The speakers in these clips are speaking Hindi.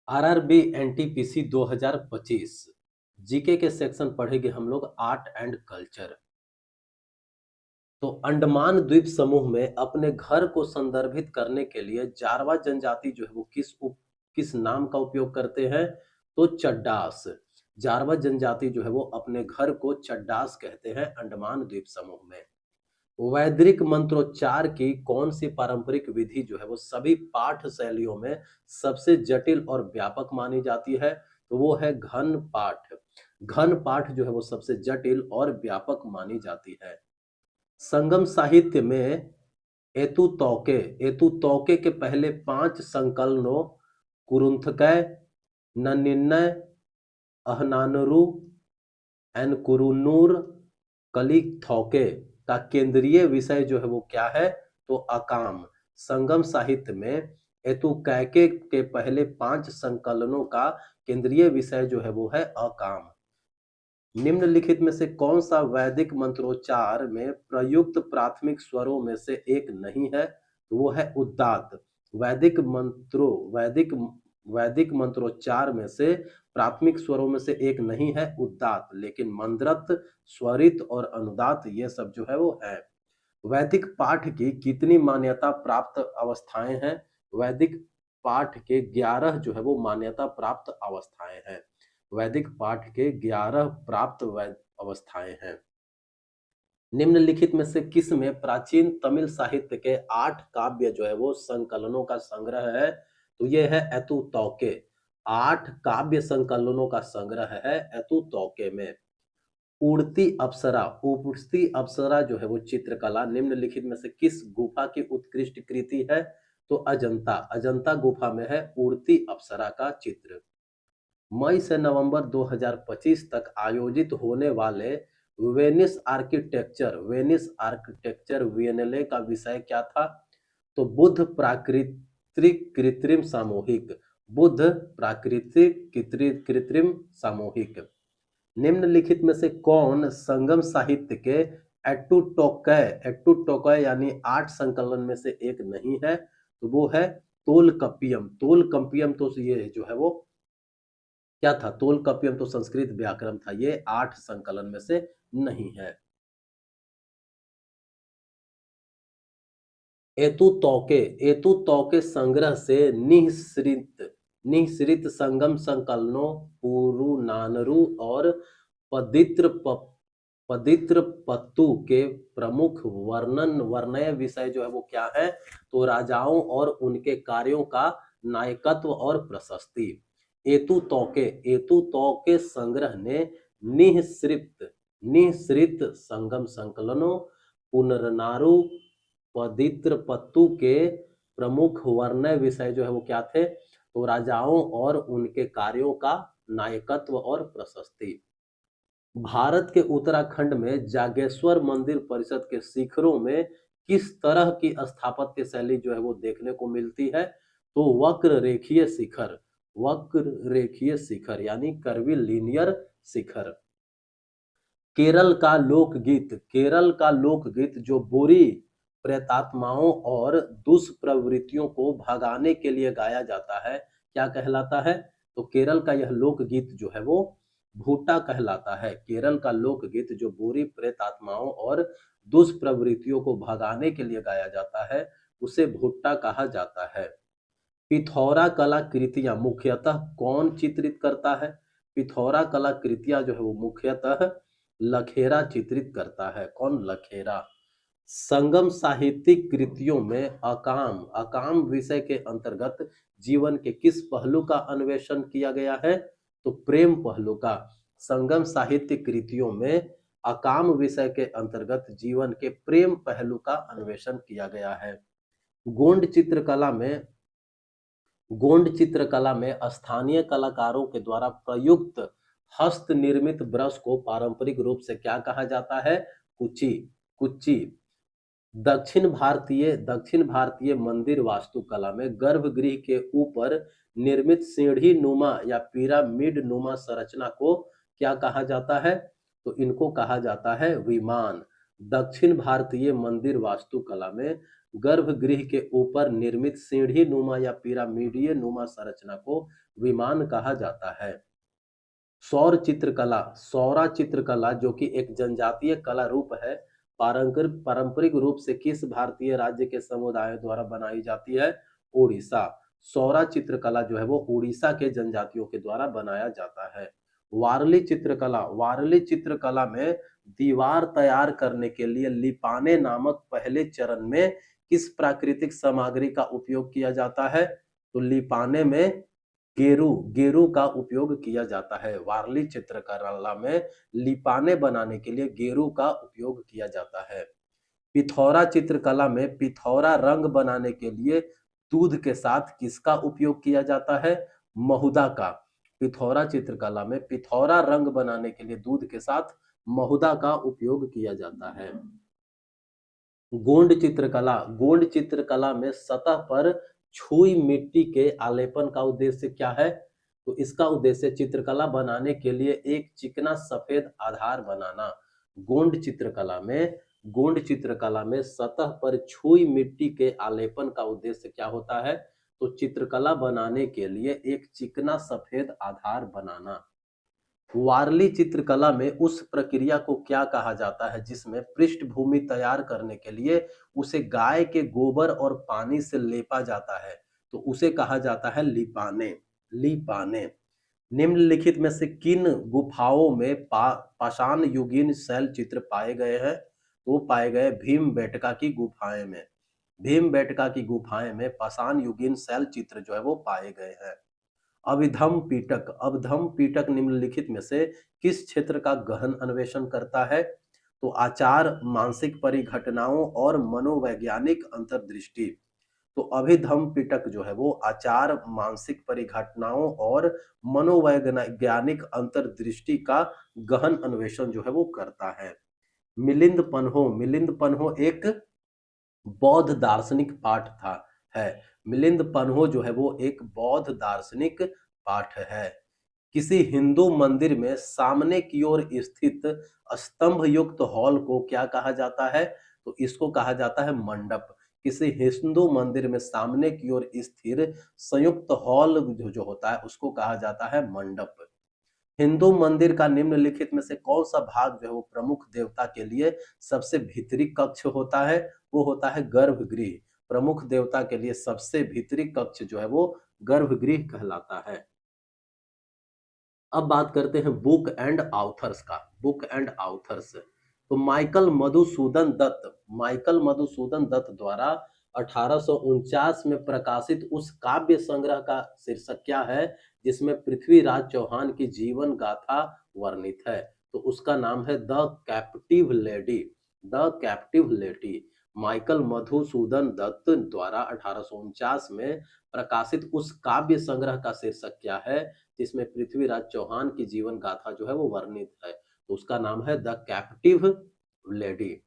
आरआरबी एनटीपीसी 2025 जीके के सेक्शन पढ़ेंगे हम लोग आर्ट एंड कल्चर। तो अंडमान द्वीप समूह में अपने घर को संदर्भित करने के लिए जारवा जनजाति जो है वो किस नाम का उपयोग करते हैं? तो चड्डास। जारवा जनजाति जो है वो अपने घर को चड्डास कहते हैं अंडमान द्वीप समूह में। वैदिक मंत्रोच्चार की कौन सी पारंपरिक विधि जो है वो सभी पाठ शैलियों में सबसे जटिल और व्यापक मानी जाती है? तो वो है घन पाठ। घन पाठ जो है वो सबसे जटिल और व्यापक मानी जाती है। संगम साहित्य में एतु तौके के पहले 5 संकलनों कुरुंथकय, नन्निनय, अहनानरु, एनकुरुन्नूर, कलिथौके का केंद्रीय विषय जो है वो क्या है? तो अकाम। संगम साहित्य में एतुकैके के पहले 5 संकलनों का केंद्रीय विषय जो है वो है अकाम। निम्नलिखित में से कौन सा वैदिक मंत्रोच्चार में प्रयुक्त प्राथमिक स्वरों में से एक नहीं है? तो वो है उदात्त। वैदिक मंत्रोच्चार में से प्राथमिक स्वरों में से एक नहीं है उदात्त, लेकिन मंद्रत, स्वरित और अनुदात्त ये सब जो है वो है। वैदिक पाठ की कितनी मान्यता प्राप्त अवस्थाएं हैं? वैदिक पाठ के 11 जो है वो मान्यता प्राप्त अवस्थाएं हैं। वैदिक पाठ के 11 प्राप्त अवस्थाएं हैं। निम्नलिखित में से किस में प्राचीन तमिल साहित्य के 8 काव्य जो है वो संकलनों का संग्रह है? तो ये है एतुतौके। 8 काव्य संकलनों का संग्रह है एतुतौके में। उड़ती अप्सरा जो है वो चित्रकला निम्नलिखित में से किस गुफा की उत्कृष्ट कृति है? तो अजंता गुफा में है उड़ती अप्सरा का चित्र। मई से नवंबर 2025 तक आयोजित होने वाले वेनिस आर्किटेक्चर वीएनएलए का विषय क्या था? तो बुद्ध प्राकृतिक कृत्रिम सामूहिक। निम्नलिखित में से कौन संगम साहित्य के एट्टुटोकय यानी 8 संकलन में से एक नहीं है? तो वो है तोलकप्पियम तो ये जो है वो क्या था? तोलकप्पियम तो संस्कृत व्याकरण था, ये 8 संकलन में से नहीं है। एतुतौके संग्रह से निःसृत संगम संकलनों पुरुनानरु और पदित्रपत्तु के प्रमुख वर्णय विषय जो है वो क्या है? तो राजाओं और उनके कार्यों का नायकत्व और प्रशस्ति। एतुतौके संग्रह ने निःसृत संगम संकलनों पुनरनारु पदित्रपत्तु के प्रमुख वर्णय विषय जो है वो क्या थे? तो राजाओं और उनके कार्यों का नायकत्व और प्रशस्ति। भारत के उत्तराखंड में जागेश्वर मंदिर परिषद के शिखरों में किस तरह की स्थापत्य शैली जो है वो देखने को मिलती है? तो वक्र रेखीय शिखर यानी कर्वीलिनियर शिखर। केरल का लोकगीत जो बुरी प्रेतात्माओं और दुष्प्रवृत्तियों को भगाने के लिए गाया जाता है, क्या कहलाता है? तो केरल का यह लोकगीत जो है वो भूटा कहलाता है। केरल का लोकगीत जो बुरी प्रेतात्माओं और दुष्प्रवृत्तियों को भगाने के लिए गाया जाता है, उसे भुट्टा कहा जाता है। पिथौरा कलाकृतियां मुख्यतः कौन चित्रित करता है? पिथौरा कलाकृतियां जो है वो मुख्यतः लखेरा चित्रित करता है। कौन? लखेरा। संगम साहित्यिक कृतियों में अकाम विषय के अंतर्गत जीवन के किस पहलू का अन्वेषण किया गया है? तो प्रेम पहलू का। संगम साहित्य कृतियों में अकाम विषय के अंतर्गत जीवन के प्रेम पहलू का अन्वेषण किया गया है। गोंड चित्रकला में स्थानीय कलाकारों के द्वारा प्रयुक्त हस्त निर्मित ब्रश को पारंपरिक रूप से क्या कहा जाता है? कुची। दक्षिण भारतीय मंदिर वास्तुकला में गर्भगृह के ऊपर निर्मित सीढ़ी नुमा या पिरामिड नुमा संरचना को क्या कहा जाता है? तो इनको कहा जाता है विमान। दक्षिण भारतीय मंदिर वास्तुकला में गर्भगृह के ऊपर निर्मित सीढ़ी नुमा या पिरामिडीय नुमा संरचना को विमान कहा जाता है। सौर चित्रकला, सौरा चित्रकला जो कि एक जनजातीय कला रूप है, पारंपरिक रूप से किस भारतीय राज्य के समुदायों द्वारा बनाई जाती है? उड़ीसा। सौरा चित्रकला जो है वो उड़ीसा के जनजातियों के द्वारा बनाया जाता है। वारली चित्रकला, वारली चित्रकला में दीवार तैयार करने के लिए लिपाने नामक पहले चरण में किस प्राकृतिक सामग्री का उपयोग किया जाता है? तो लिपाने में गेरू, गेरू का उपयोग किया जाता है। वारली चित्रकला में लिपाने बनाने के लिए गेरू का उपयोग किया जाता है। पिथौरा चित्रकला में पिथौरा रंग बनाने के लिए दूध के साथ किसका उपयोग किया जाता है? महुदा का। पिथौरा चित्रकला में पिथौरा रंग बनाने के लिए दूध के साथ महुदा का उपयोग किया जाता है। गोंड चित्रकला, गोंड चित्रकला में सतह पर छुई मिट्टी के आलेपन का उद्देश्य क्या है? तो इसका उद्देश्य चित्रकला बनाने के लिए एक चिकना सफेद आधार बनाना। गोंड चित्रकला में, गोंड चित्रकला में सतह पर छुई मिट्टी के आलेपन का उद्देश्य क्या होता है? तो चित्रकला बनाने के लिए एक चिकना सफेद आधार बनाना। वारली चित्रकला में उस प्रक्रिया को क्या कहा जाता है जिसमें पृष्ठभूमि तैयार करने के लिए उसे गाय के गोबर और पानी से लेपा जाता है? तो उसे कहा जाता है लिपाने, लिपाने। निम्नलिखित में से किन गुफाओं में पाषाण युगीन शैल चित्र पाए गए हैं? तो पाए गए भीमबेटका की गुफाएं में, भीमबेटका की गुफाएं में पाषाण युगीन शैल चित्र जो है वो पाए गए हैं। अभिधम पीटक, अभिधम पीटक निम्नलिखित में से किस क्षेत्र का गहन अन्वेषण करता है? तो आचार, मानसिक परिघटनाओं और मनोवैज्ञानिक अंतर्दृष्टि। तो अभिधम पिटक जो है वो आचार, मानसिक परिघटनाओं और मनोवैज्ञानिक अंतर्दृष्टि का गहन अन्वेषण जो है वो करता है। मिलिंद पन्हो, मिलिंद पन्हो एक बौद्ध दार्शनिक पाठ था, है। मिलिंद पन्हो जो है वो एक बौद्ध दार्शनिक पाठ है। किसी हिंदू मंदिर में सामने की ओर स्थित स्तंभ युक्त हॉल को क्या कहा जाता है? तो इसको कहा जाता है मंडप। किसी हिंदू मंदिर में सामने की ओर स्थिर संयुक्त हॉल जो होता है उसको कहा जाता है मंडप। हिंदू मंदिर का निम्नलिखित में से कौन सा भाग जो है वो प्रमुख देवता के लिए सबसे भीतरी कक्ष होता है? वो होता है गर्भगृह। प्रमुख देवता के लिए सबसे भीतरी कक्ष जो है वो गर्भगृह कहलाता है। अब बात करते हैं बुक एंड ऑथर्स का, बुक एंड ऑथर्स। तो माइकल मधुसूदन दत्त द्वारा 1849 में प्रकाशित उस काव्य संग्रह का शीर्षक क्या है जिसमें पृथ्वीराज चौहान की जीवन गाथा वर्णित है? तो उसका नाम है the captive lady, the captive lady. Michael Madhusudan Dutt द्वारा 1849 में प्रकाशित उस काव्य संग्रह का शीर्षक क्या है जिसमें पृथ्वीराज चौहान की जीवन गाथा जो है वो वर्णित है? तो उसका नाम है the captive lady.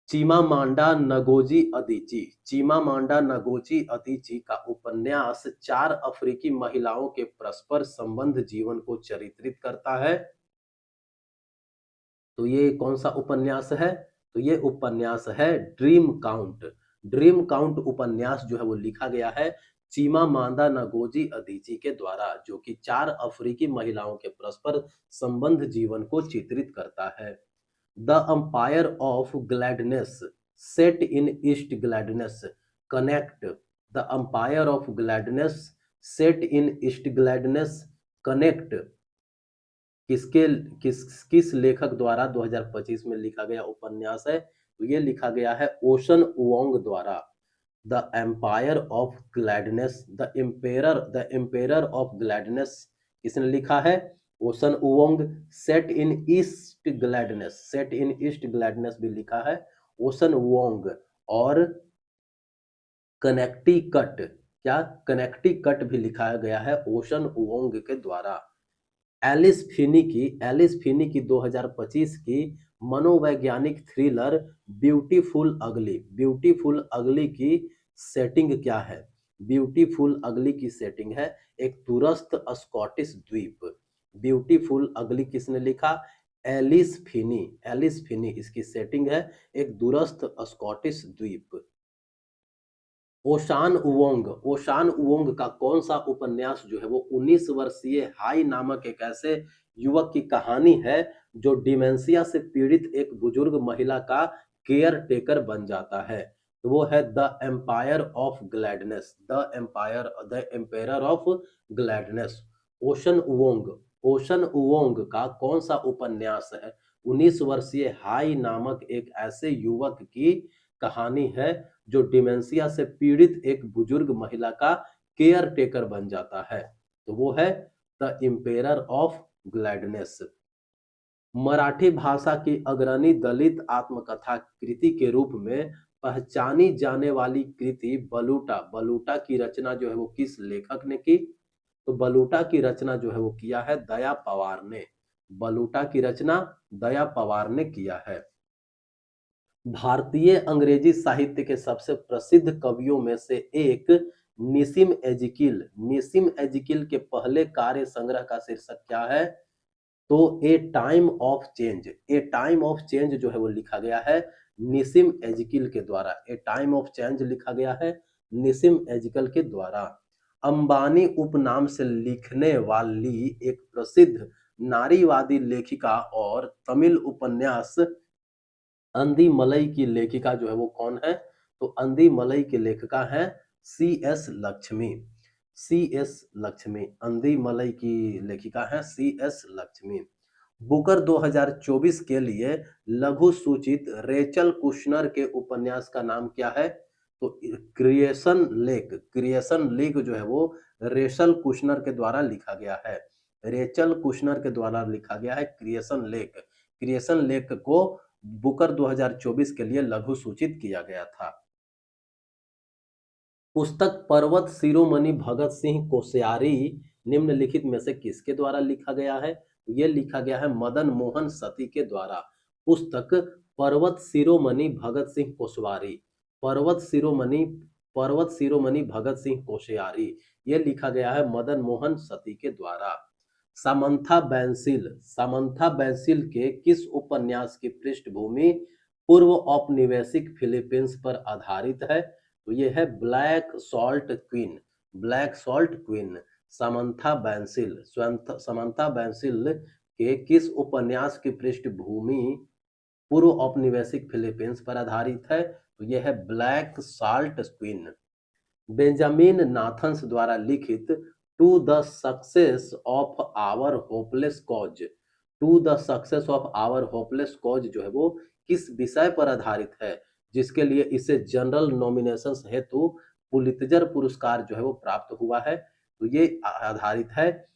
Chimamanda Ngozi Adichie, Chimamanda Ngozi Adichie का उपन्यास 4 अफ्रीकी महिलाओं के परस्पर संबंध जीवन को चित्रित करता है। तो ये कौन सा उपन्यास है? तो ये उपन्यास है ड्रीम काउंट। ड्रीम काउंट उपन्यास जो है वो लिखा गया है चीमामांदा नगोजी अदिची के द्वारा, जो कि 4 अफ्रीकी महिलाओं के परस्पर संबंध जीवन को चित्रित करता है। The umpire of gladness, set in east gladness, connect. The umpire of gladness, set in east gladness, connect किसके किस लेखक द्वारा 2025 में लिखा गया उपन्यास है? तो ये लिखा गया है ओशन वोंग द्वारा। The empire of gladness, the emperor of gladness किसने लिखा है? Ocean Vuong. Set in east gladness, set in east gladness भी लिखा है ओशन वोंग। और कनेक्टिकट, क्या कनेक्टिकट भी लिखा गया है ओशन वोंग के द्वारा। एलिस फिनी की 2025 की मनोवैज्ञानिक थ्रिलर ब्यूटीफुल अगली, ब्यूटीफुल अगली की सेटिंग क्या है? ब्यूटीफुल अगली की सेटिंग है एक दूरस्थ स्कॉटिश द्वीप। ब्यूटीफुल अगली किसने लिखा? एलिस फिनी इसकी सेटिंग है, एक दूरस्थ स्कॉटिश द्वीप। ओशान उवोंग का कौन सा उपन्यास जो है वो 19 वर्षीय हाई नामक एक ऐसे युवक की कहानी है जो डिमेंशिया से पीड़ित एक बुजुर्ग महिला का केयर टेकर बन जाता है। तो वो है the empire of gladness, the empire of gladness. Ocean Vuong का कौन सा उपन्यास है 19 वर्षीय हाई नामक एक ऐसे युवक की कहानी है जो डिमेंशिया से पीड़ित एक बुजुर्ग महिला का केयर टेकर बन जाता है। तो वो है the emperor of gladness. Marathi भाषा की अग्रणी दलित आत्मकथा कृति के रूप में पहचानी जाने वाली कृति बलूटा, बलूटा की रचना जो है वो किस लेखक ने की? तो बलूटा की रचना जो है वो किया है दया पवार ने। बलूटा की रचना दया पवार ने किया है। भारतीय अंग्रेजी साहित्य के सबसे प्रसिद्ध कवियों में से एक निसिम एजिकिल के पहले कार्य संग्रह का शीर्षक क्या है? तो ए टाइम ऑफ चेंज जो है वो लिखा गया है निसिम एजिकिल के द्वारा। ए टाइम ऑफ चेंज लिखा गया है निसिम एजिकल के द्वारा। अंबानी उपनाम से लिखने वाली एक प्रसिद्ध नारीवादी लेखिका और तमिल उपन्यास अंधी मलई की लेखिका जो है वो कौन है? तो अंधी मलई की लेखिका है C S Lakshmi. C S Lakshmi Andhi Malai की लेखिका है सी एस लक्ष्मी। बुकर 2024 के लिए लघु सूचित रेचल कुशनर के उपन्यास का नाम क्या है? तो क्रिएशन लेक जो है वो रेचल कुशनर के द्वारा लिखा गया है। रेचल कुशनर के द्वारा लिखा गया है क्रिएशन लेक को बुकर 2024 के लिए लघु सूचित किया गया था। पुस्तक पर्वत शिरोमणि भगत सिंह कोश्यारी निम्नलिखित में से किसके द्वारा लिखा गया है? यह लिखा गया है मदन मोहन सती के द्वारा। पुस्तक पर्वत शिरोमणि भगत सिंह कोश्यारी, पर्वत शिरोमणि भगत सिंह कोश्यारी, यह लिखा गया है मदन मोहन सती के द्वारा। सामंथा बैंसिल के किस उपन्यास की पृष्ठभूमि पूर्व औपनिवेशिक फिलीपींस पर आधारित है? तो ये है ब्लैक सॉल्ट क्वीन। समंथा बैंसिल के किस उपन्यास की पृष्ठभूमि पूर्व औपनिवेशिक फिलीपींस पर आधारित है? तो यह है black salt queen. Benjamin Nathans द्वारा लिखित to the success of our hopeless cause, जो है वो किस विषय पर आधारित है जिसके लिए इसे जनरल नॉमिनेशंस हेतु पुलित्जर पुरस्कार जो है वो प्राप्त हुआ है? तो ये आधारित है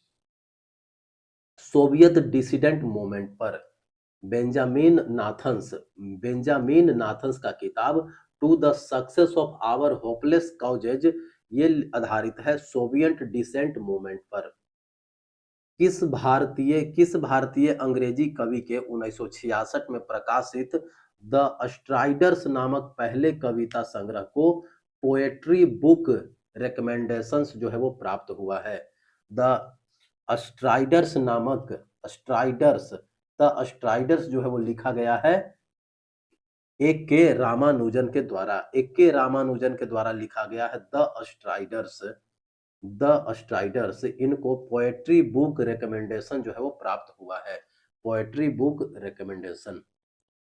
सोवियत डिसिडेंट मूवमेंट पर। बेंजामिन नाथन्स का किताब to the success of our hopeless causes ये आधारित है सोवियत डिसेंट मूवमेंट पर। किस भारतीय अंग्रेजी कवि के 1966 में प्रकाशित द स्ट्राइडर्स नामक पहले कविता संग्रह को पोएट्री बुक रिकमेंडेशंस जो है वो प्राप्त हुआ है? द स्ट्राइडर्स नामक स्ट्राइडर्स जो है वो लिखा गया है ए के रामानुजन के द्वारा लिखा गया है द स्ट्राइडर्स। इनको पोएट्री बुक रिकमेंडेशन जो है वो प्राप्त हुआ है, पोएट्री बुक रिकमेंडेशन।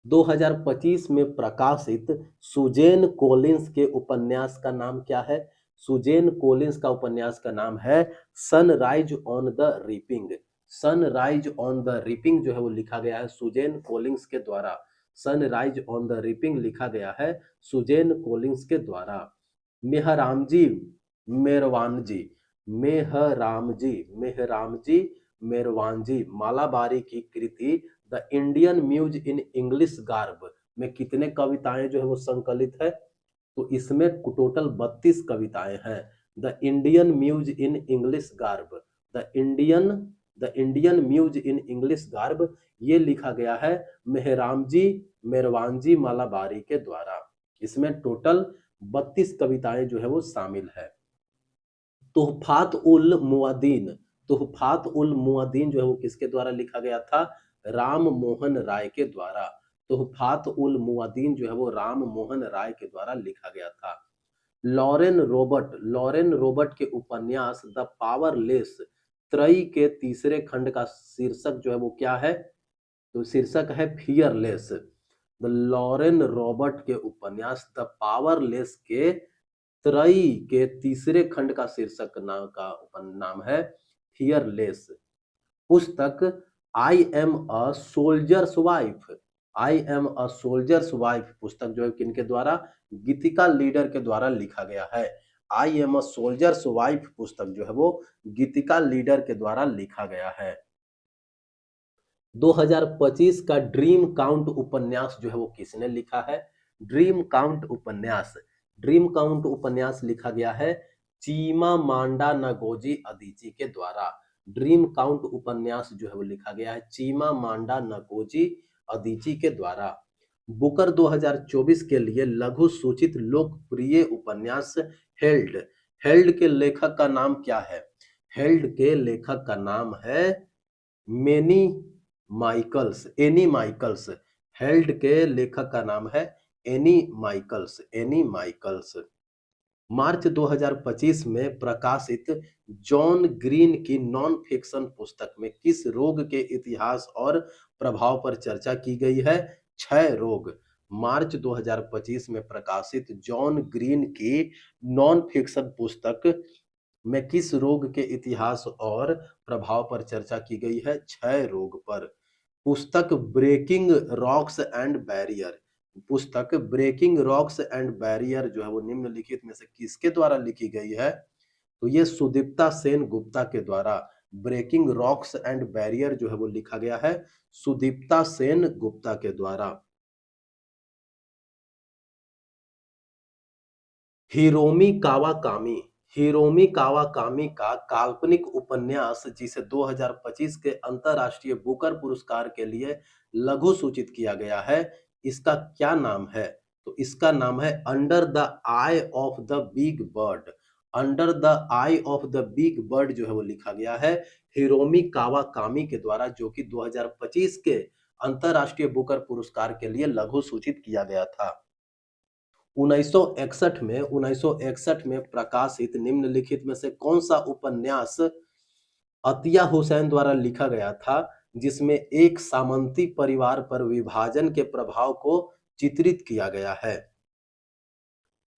2025 में प्रकाशित सुजेन कोलिंस के उपन्यास का नाम क्या है? सुजेन कोलिंस का उपन्यास का नाम है sunrise on the ripping. Sunrise on the ripping जो है वो लिखा गया है सुजेन कोलिंस के द्वारा। सनराइज ऑन द रिपिंग लिखा गया है सुजेन कोलिंस के द्वारा। मेहरामजी मेरवानजी मेहरामजी मालाबारी की कृति the Indian muse in English garb में कितने कविताएं जो है वो संकलित है? तो इसमें टोटल 32 कविताएं हैं। The Indian muse in English garb, the Indian muse in English garb ये लिखा गया है मेहरामजी मेरवानजी मालाबारी के द्वारा। इसमें टोटल 32 कविताएं जो है वो शामिल है। तुहफात उल मुआदीन जो है वो किसके द्वारा लिखा गया था? राम मोहन राय के द्वारा। तुहफात उल मुआद्दीन जो है वो राम मोहन राय के द्वारा लिखा गया था। लॉरेन रॉबर्ट के उपन्यास द पावरलेस त्रयी के तीसरे खंड का शीर्षक जो है वो क्या है? तो शीर्षक है फियरलेस। द लॉरेन रॉबर्ट के उपन्यास द पावरलेस के त्रयी के तीसरे खंड का शीर्षक नाम है फियरलेस। पुस्तक I am a soldiers wife, I am a soldiers wife पुस्तक जो है किनके द्वारा? गीतिका लीडर के द्वारा लिखा गया है। I am a soldiers wife पुस्तक जो है वो गीतिका लीडर के द्वारा लिखा गया है। 2025 का ड्रीम काउंट उपन्यास जो है वो किसने लिखा है? ड्रीम काउंट उपन्यास लिखा गया है चीमा मांडा नगोजी अदिची के द्वारा। ड्रीम काउंट उपन्यास जो है वो लिखा गया है चीमा मांडा नगोजी अदिची के द्वारा। बुकर 2024 के लिए लघु सूचित लोकप्रिय उपन्यास हेल्ड, हेल्ड के लेखक का नाम क्या है? हेल्ड के लेखक का नाम है मेनी एनी माइकल्स। हेल्ड के लेखक का नाम है एनी माइकल्स। मार्च 2025 में प्रकाशित जॉन ग्रीन की नॉन फिक्शन पुस्तक में किस रोग के इतिहास और प्रभाव पर चर्चा की गई है? क्षय रोग। मार्च 2025 में प्रकाशित जॉन ग्रीन की नॉन फिक्शन पुस्तक में किस रोग के इतिहास और प्रभाव पर चर्चा की गई है? क्षय रोग पर। पुस्तक ब्रेकिंग रॉक्स एंड बैरियर, पुस्तक ब्रेकिंग रॉक्स एंड बैरियर जो है वो निम्नलिखित में से किसके द्वारा लिखी गई है? तो ये सुदीप्ता सेन गुप्ता के द्वारा ब्रेकिंग रॉक्स एंड बैरियर जो है वो लिखा गया है सुदीप्ता सेन गुप्ता के द्वारा। हिरोमी कावाकामी, हिरोमी कावाकामी का काल्पनिक उपन्यास जिसे 2025 के अंतरराष्ट्रीय बुकर पुरस्कार के लिए लघु सूचित किया गया है, इसका क्या नाम है? तो इसका नाम है under the I of the big bird. Under the I of the big bird जो है वो लिखा गया है हिरोमी कावाकामी के द्वारा, जो कि 2025 के अंतरराष्ट्रीय बुकर पुरस्कार के लिए लघु सूचित किया गया था। 1961 में प्रकाशित निम्नलिखित में से कौन सा उपन्यास अतिया हुसैन द्वारा लिखा गया था जिसमें एक सामंती परिवार पर विभाजन के प्रभाव को चित्रित किया गया है?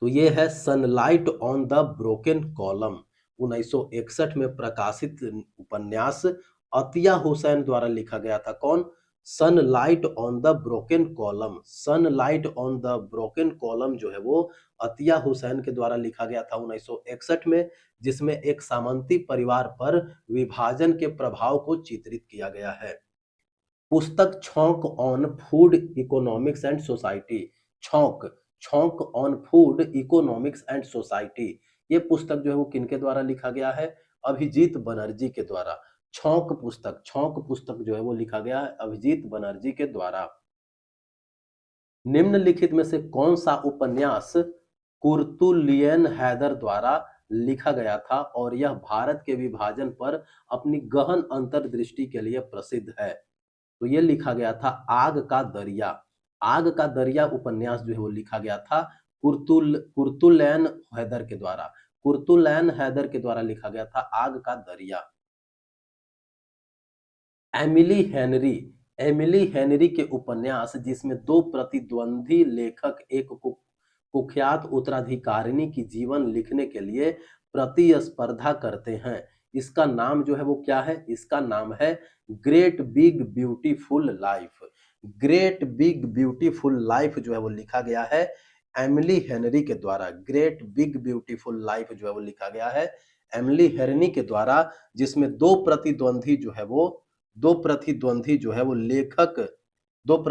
तो ये है sunlight on the broken column. 1961 में प्रकाशित उपन्यास अतिया हुसैन द्वारा लिखा गया था। कौन? Sunlight on the broken column. Sunlight on the broken column जो है वो अतिया हुसैन के द्वारा लिखा गया था 1961 में, जिसमें एक सामंती परिवार पर विभाजन के प्रभाव को चित्रित किया गया है। पुस्तक छौंक on food economics and society, छौंक, छौंक on food economics and society, ये पुस्तक जो है वो किनके द्वारा लिखा गया है? अभिजीत बनर्जी के द्वारा। छौंक पुस्तक जो है वो लिखा गया है अभिजीत बनर्जी के द्वारा। निम्नलिखित में से कौन सा उपन्यास कुर्तुलियन हैदर द्वारा लिखा गया था और यह भारत के विभाजन पर अपनी गहन अंतर्दृष्टि के लिए प्रसिद्ध है? तो ये लिखा गया था आग का दरिया। आग का दरिया उपन्यास जो है वो लिखा गया था कुर्तुलैन हैदर के द्वारा। कुर्तुलैन हैदर के द्वारा लिखा गया था आग का दरिया। एमिली हेनरी, एमिली हेनरी के उपन्यास जिसमें दो प्रतिद्वंदी लेखक एक कुख्यात उत्तराधिकारिणी की जीवन लिखने के लिए प्रतिस्पर्धा करते हैं, इसका नाम जो है वो क्या है? इसका नाम है great big beautiful life. Great big beautiful life जो है वो लिखा गया है एमिली हेनरी के द्वारा। ग्रेट बिग ब्यूटीफुल लाइफ जो है वो लिखा गया है एमिली हेनरी के द्वारा, जिसमें दो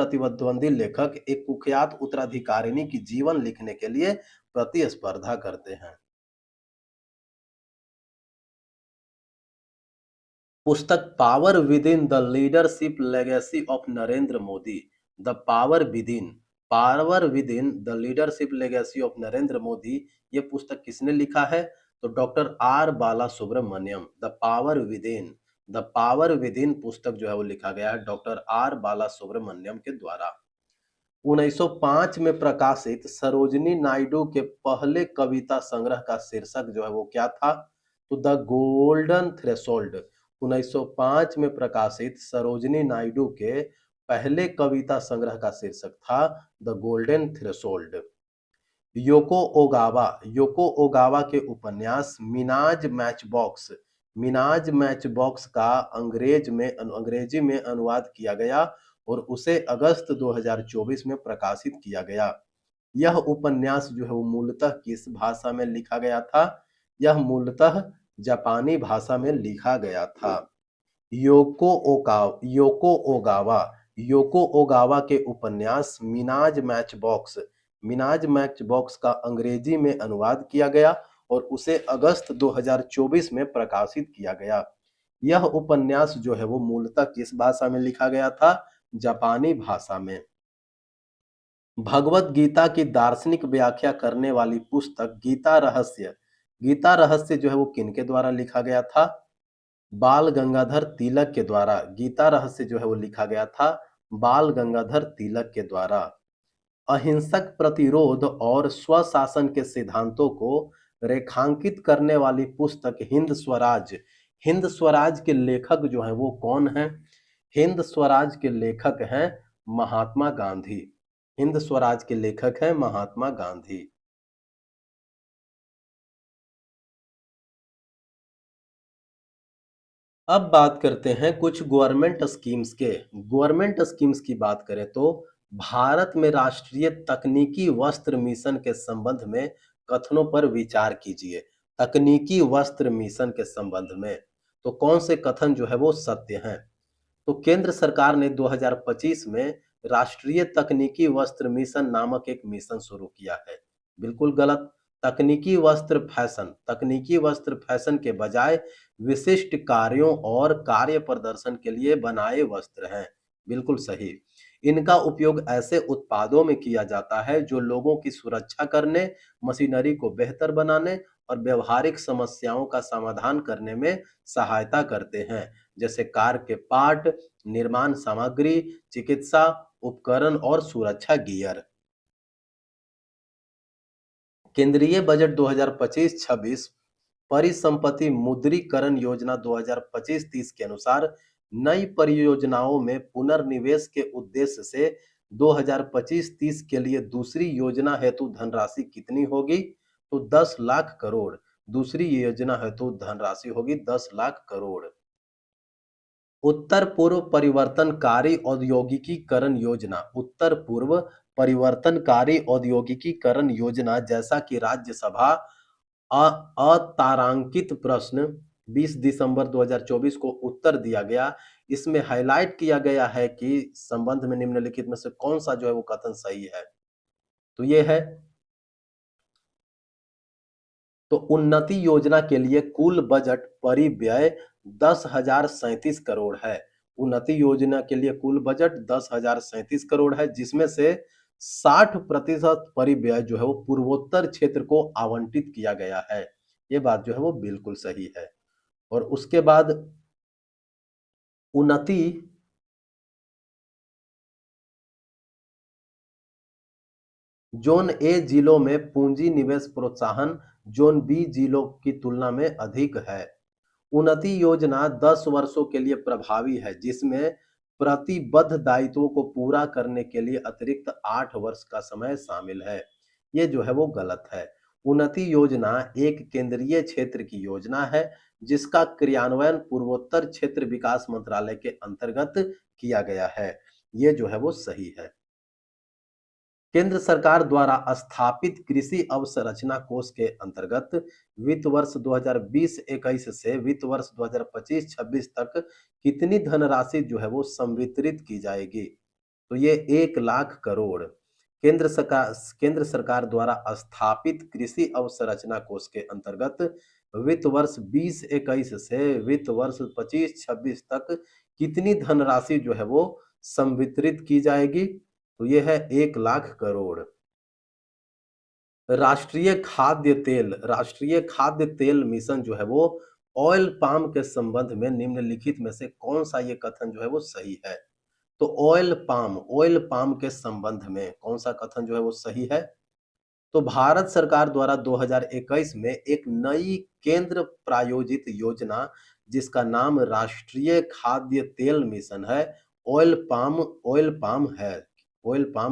प्रतिद्वंदी लेखक एक कुख्यात उत्तराधिकारिणी की जीवन लिखने के लिए प्रतिस्पर्धा करते हैं। पुस्तक power within the leadership legacy of Narendra Modi, the power within the leadership legacy of Narendra Modi, ये पुस्तक किसने लिखा है? तो doctor R Bala Subramaniam. The power within, the power within पुस्तक जो है वो लिखा गया है डॉक्टर आर बाला सुब्रमण्यम के द्वारा। 1905 में प्रकाशित सरोजिनी नायडू के पहले कविता संग्रह का शीर्षक जो है वो क्या था? तो द गोल्डन थ्रेशोल्ड। 1905 में प्रकाशित सरोजिनी नायडू के पहले कविता संग्रह का शीर्षक था द गोल्डन थ्रेशोल्ड। योको ओगावा के उपन्यास मिनाज मैच बॉक्स का अंग्रेजी में अनुवाद किया गया और उसे अगस्त 2024 में प्रकाशित किया गया। यह उपन्यास जो है वो मूलतः किस भाषा में लिखा गया था? यह मूलतः जापानी भाषा में लिखा गया था। योको योको ओगावा के उपन्यास मिनाज मैच बॉक्स का अंग्रेजी में अनुवाद किया गया और उसे अगस्त 2024 में प्रकाशित किया गया। यह उपन्यास जो है वो मूलतः किस भाषा में लिखा गया था? जापानी भाषा में। भगवत गीता की दार्शनिक व्याख्या करने वाली पुस्तक गीता रहस्य जो है वो किनके द्वारा लिखा गया था? बाल गंगाधर तिलक के द्वारा। गीता रहस्य जो है वो लिखा गया था बाल गंगाधर तिलक के द्वारा। अहिंसक प्रतिरोध और स्वशासन के सिद्धांतों को रेखांकित करने वाली पुस्तक हिंद स्वराज के लेखक जो है वो कौन है? हिंद स्वराज के लेखक हैं महात्मा गांधी। हिंद स्वराज के लेखक हैं महात्मा गांधी। अब बात करते हैं कुछ गवर्नमेंट स्कीम्स की बात करें तो भारत में राष्ट्रीय तकनीकी वस्त्र मिशन के संबंध में कथनों पर विचार कीजिए। तकनीकी वस्त्र मिशन के संबंध में तो कौन से कथन जो है वो सत्य हैं? तो केंद्र सरकार ने 2025 में राष्ट्रीय तकनीकी वस्त्र मिशन नामक एक मिशन शुरू किया है। बिल्कुल गलत। तकनीकी वस्त्र फैशन के बजाय विशिष्ट कार्यों और कार्य प्रदर्शन के लिए बनाए वस्त्र हैं। बिल्कुल सही। इनका उपयोग ऐसे उत्पादों में किया जाता है जो लोगों की सुरक्षा करने, मशीनरी को बेहतर बनाने और व्यवहारिक समस्याओं का समाधान करने में सहायता करते हैं, जैसे कार के पार्ट, निर्माण सामग्री, चिकित्सा उपकरण और सुरक्षा गियर। केंद्रीय बजट 2025-26 परिसंपत्ति मुद्रीकरण योजना 2025-30 के अनुसार नई परियोजनाओं में पुनर्निवेश के उद्देश्य से 2025-30 के लिए दूसरी योजना हेतु धनराशि कितनी होगी? तो 10 लाख करोड़। दूसरी योजना हेतु धनराशि होगी 10 लाख करोड़। उत्तर पूर्व परिवर्तनकारी औद्योगिकीकरण योजना। उत्तर पूर्व परिवर्तनकारी औद्योगिकीकरण योजना जैसा कि राज्यसभा अतारांकित प्रश्न 20 दिसंबर 2024 को उत्तर दिया गया। इसमें हाईलाइट किया गया है कि संबंध में निम्नलिखित में से कौन सा जो है वो कथन सही है? तो ये है। तो उन्नति योजना के लिए कुल बजट परिव्यय 10,037 करोड़ है। उन्नति योजना के लिए कुल बजट 10,037 करोड़ है, जिसमें से 60% परिव्यय जो है वो पूर्वोत्तर क्षेत्र को आवंटित किया गया है। ये बात जो है वो बिल्कुल सही है। और उसके बाद उन्नति जोन ए जिलों में पूंजी निवेश प्रोत्साहन जोन बी जिलों की तुलना में अधिक है। उन्नति योजना 10 वर्षों के लिए प्रभावी है, जिसमें प्रतिबद्ध दायित्वों को पूरा करने के लिए अतिरिक्त 8 वर्ष का समय शामिल है। ये जो है वो गलत है। उन्नति योजना एक केंद्रीय क्षेत्र की योजना है, जिसका क्रियान्वयन पूर्वोत्तर क्षेत्र विकास मंत्रालय के अंतर्गत किया गया है। ये जो है वो सही है। केंद्र सरकार द्वारा स्थापित कृषि अवसंरचना कोष के अंतर्गत वित्त वर्ष 2020-21 से वित्त वर्ष 2025-26 तक कितनी धनराशि जो है वो संवितरित की जाएगी? तो ये 1 लाख करोड़। केंद्र सरकार द्वारा स्थापित कृषि अवसंरचना कोष के अंतर्गत वित्त वर्ष 20-21 से वित्त वर्ष 25-26 तक कितनी धनराशि जो है वो संवितरित की जाएगी? तो ये है 1 लाख करोड़। राष्ट्रीय खाद्य तेल मिशन जो है वो ऑयल पाम के संबंध में निम्नलिखित में से कौन सा ये कथन जो है वो सही है? तो ऑयल पाम के संबंध में कौन सा कथन जो है वो सही है? तो भारत सरकार द्वारा 2021 में एक नई केंद्र प्रायोजित योजना जिसका नाम राष्ट्रीय खाद्य तेल मिशन है, ऑयल पाम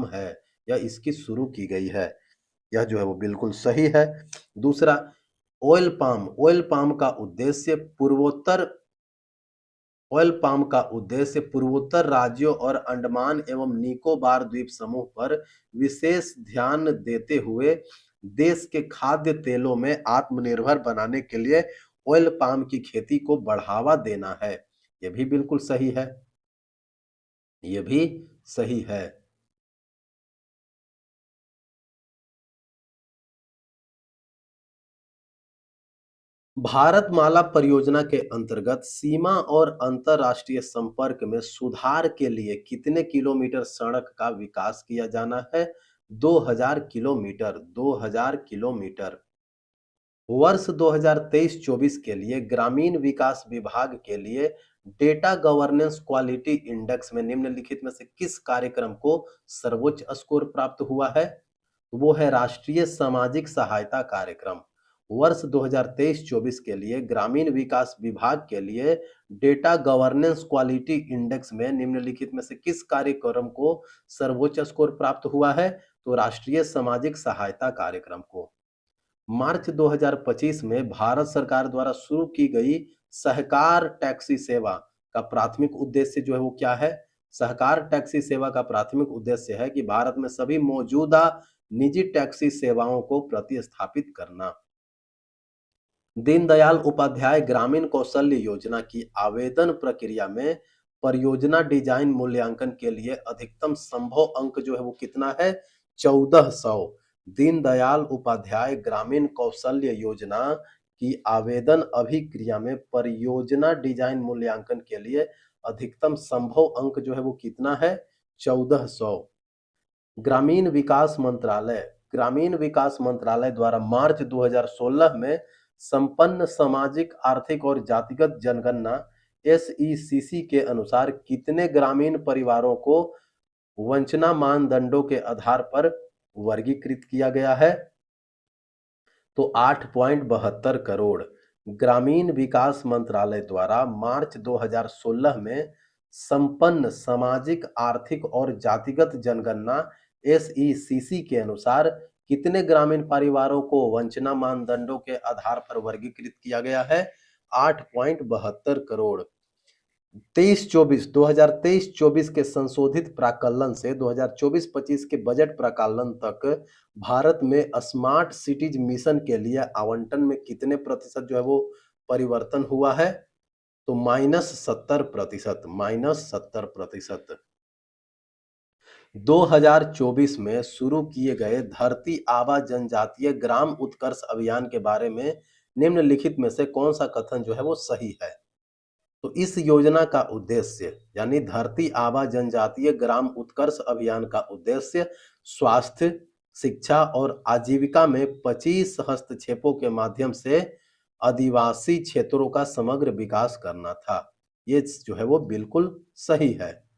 है या इसकी शुरू की गई है। यह जो है वो बिल्कुल सही है। दूसरा, ऑयल पाम का उद्देश्य पूर्वोत्तर राज्यों और अंडमान एवं निकोबार द्वीप समूह पर विशेष ध्यान देते हुए देश के खाद्य तेलों में आत्मनिर्भर बनाने के लिए ऑयल पाम की खेती को बढ़ावा देना है। यह भी बिल्कुल सही है। यह भी सही है। भारतमाला परियोजना के अंतर्गत सीमा और अंतर्राष्ट्रीय संपर्क में सुधार के लिए कितने किलोमीटर सड़क का विकास किया जाना है? 2000 किलोमीटर। वर्ष 2023-24 के लिए ग्रामीण विकास विभाग के लिए डेटा गवर्नेंस क्वालिटी इंडेक्स में निम्नलिखित में से किस कार्यक्रम को सर्वोच्च स्कोर प्राप्त हुआ है? वो है राष्ट्रीय सामाजिक सहायता कार्यक्रम। वर्ष 2023-24 के लिए ग्रामीण विकास विभाग के लिए डेटा गवर्नेंस क्वालिटी इंडेक्स में निम्नलिखित में से किस कार्यक्रम को सर्वोच्च स्कोर प्राप्त हुआ है? तो राष्ट्रीय सामाजिक सहायता कार्यक्रम को। मार्च 2025 में भारत सरकार द्वारा शुरू की गई सहकार टैक्सी सेवा का प्राथमिक उद्देश्य जो है वो क्या है? सहकार टैक्सी सेवा का प्राथमिक उद्देश्य है कि भारत में सभी मौजूदा निजी टैक्सी सेवाओं को प्रतिस्थापित करना। दीनदयाल उपाध्याय ग्रामीण कौशल्य योजना की आवेदन प्रक्रिया में परियोजना डिजाइन मूल्यांकन के लिए अधिकतम संभव अंक जो है वो कितना है? 1400। दीनदयाल उपाध्याय ग्रामीण कौशल्य योजना की आवेदन अभिक्रिया में परियोजना डिजाइन मूल्यांकन के लिए अधिकतम संभव अंक जो है वो कितना है? 1400। ग्रामीण विकास मंत्रालय द्वारा मार्च 2016 में संपन्न सामाजिक आर्थिक और जातिगत जनगणना SECC के अनुसार कितने ग्रामीण परिवारों को वंचना मानदंडों के आधार पर वर्गीकृत किया गया है? तो 8.72 करोड़। ग्रामीण विकास मंत्रालय द्वारा मार्च 2016 में संपन्न सामाजिक आर्थिक और जातिगत जनगणना SECC के अनुसार कितने ग्रामीण परिवारों को वंचना मानदंडों के आधार पर वर्गीकृत किया गया है? 8.72 करोड़। 2023-24 के संशोधित प्राकलन से 2024-25 के बजट प्राकलन तक भारत में स्मार्ट सिटीज मिशन के लिए आवंटन में कितने प्रतिशत जो है वो परिवर्तन हुआ है? तो -70%। 2024 में शुरू किए गए धरती आबा जनजातीय ग्राम उत्कर्ष अभियान के बारे में निम्नलिखित में से कौन सा कथन जो है वो सही है? तो इस योजना का उद्देश्य यानी धरती आबा जनजातीय ग्राम उत्कर्ष अभियान का उद्देश्य स्वास्थ्य, शिक्षा और आजीविका में 25 हस्तक्षेपों के माध्यम से आदिवासी क्षेत्रों का समग्र विकास करना था। ये जो है वो बिल्कुल सही है।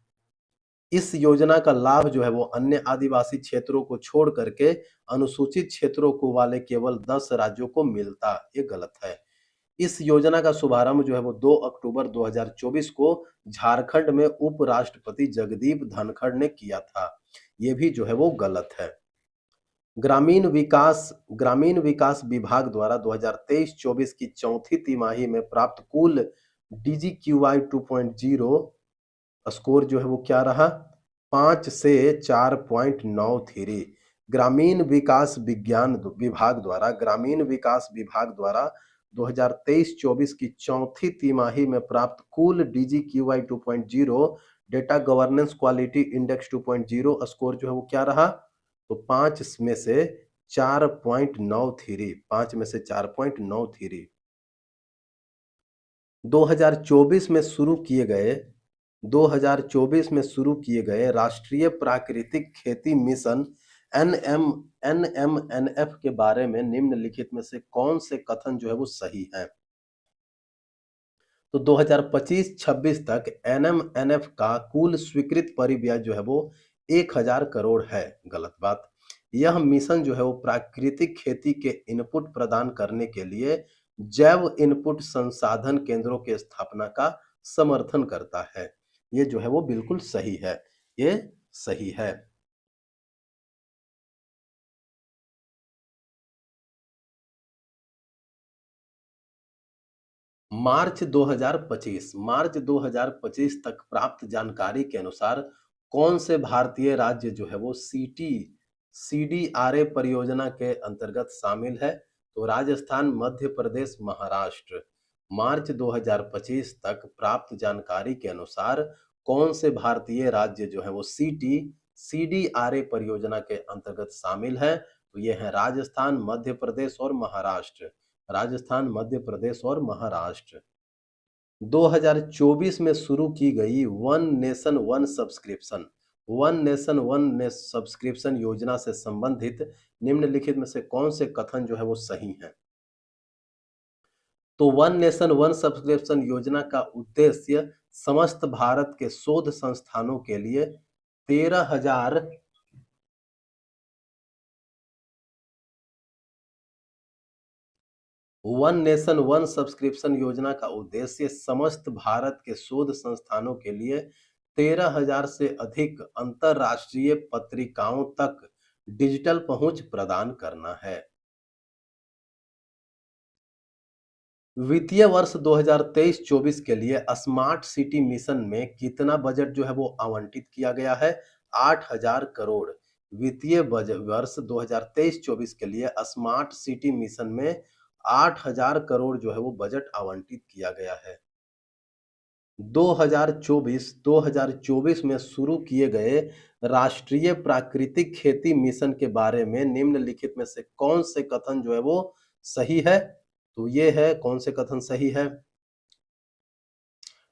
इस योजना का लाभ जो है वो अन्य आदिवासी क्षेत्रों को छोड़ करके अनुसूचित क्षेत्रों को वाले केवल 10 राज्यों को मिलता। ये गलत है। इस योजना का शुभारंभ जो है वो 2 अक्टूबर 2024 को झारखंड में उपराष्ट्रपति जगदीप धनखड़ ने किया था। ये भी जो है वो गलत है। ग्रामीण विकास विभाग द्वारा 2023-24 की चौथी तिमाही में प्राप्त कुल DGQI 2.0 स्कोर जो है वो क्या रहा? 5 से 4.93। ग्रामीण विकास विभाग द्वारा 2023-24 की चौथी तिमाही में प्राप्त कुल DGQI 2.0 data governance quality index 2.0 score जो है वो क्या रहा? तो 5 में से 4.93। 5 में से 4.93। 2024 में शुरू किए गए 2024 में शुरू किए गए राष्ट्रीय प्राकृतिक खेती मिशन NMNF के बारे में निम्नलिखित में से कौन से कथन जो है वो सही है? तो 2025-26 तक एनएमएनएफ का कुल स्वीकृत परिव्यय जो है वो 1000 करोड़ है। गलत बात। यह मिशन जो है वो प्राकृतिक खेती के इनपुट प्रदान करने के लिए जैव इनपुट संसाधन केंद्रों की स्थापना का समर्थन करता है। ये जो है वो बिल्कुल सही है। ये सही है। मार्च 2025 तक प्राप्त जानकारी के अनुसार कौन से भारतीय राज्य जो है वो सीडीआरए परियोजना के अंतर्गत शामिल है? तो राजस्थान, मध्य प्रदेश, महाराष्ट्र। मार्च 2025 तक प्राप्त जानकारी के अनुसार कौन से भारतीय राज्य जो है वो सीडीआरए परियोजना के अंतर्गत शामिल है? तो ये है राजस्थान, मध्य प्रदेश और महाराष्ट्र। राजस्थान, मध्य प्रदेश और महाराष्ट्र। 2024 में शुरू की गई वन नेशन वन सब्सक्रिप्शन योजना से संबंधित निम्नलिखित में से कौन से कथन जो है वो सही हैं? तो वन नेशन वन सब्सक्रिप्शन योजना का उद्देश्य समस्त भारत के शोध संस्थानों के लिए 13,000 वन नेशन वन सब्सक्रिप्शन योजना का उद्देश्य समस्त भारत के शोध संस्थानों के लिए 13,000 से अधिक अंतरराष्ट्रीय पत्रिकाओं तक डिजिटल पहुंच प्रदान करना है। वित्तीय वर्ष 2023-24 के लिए स्मार्ट सिटी मिशन में कितना बजट जो है वो आवंटित किया गया है? 8,000 करोड़। वित्तीय वर्ष 2023-24 के लिए स्मार्ट सिटी मिशन में 8,000 करोड़ जो है वो बजट आवंटित किया गया है। 2024 में शुरू किए गए राष्ट्रीय प्राकृतिक खेती मिशन के बारे में निम्नलिखित में से कौन से कथन जो है वो सही है? तो ये है, कौन से कथन सही है?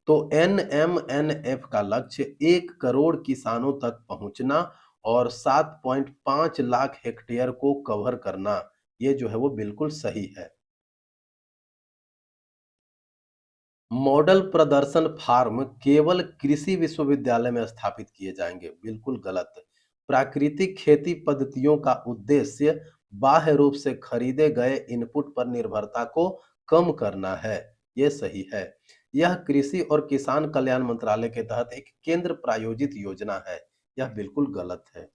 तो एनएमएनएफ का लक्ष्य 1 करोड़ किसानों तक पहुंचना और 7.5 लाख हेक्टेयर को कवर करना, ये जो है वो बिल्कुल सही है। मॉडल प्रदर्शन फार्म केवल कृषि विश्वविद्यालय में स्थापित किए जाएंगे, बिल्कुल गलत। प्राकृतिक खेती पद्धतियों का उद्देश्य बाह्य रूप से खरीदे गए इनपुट पर निर्भरता को कम करना है, ये सही है। यह कृषि और किसान कल्याण मंत्रालय के तहत एक केंद्र प्रायोजित योजना है, यह बिल्कुल गलत है।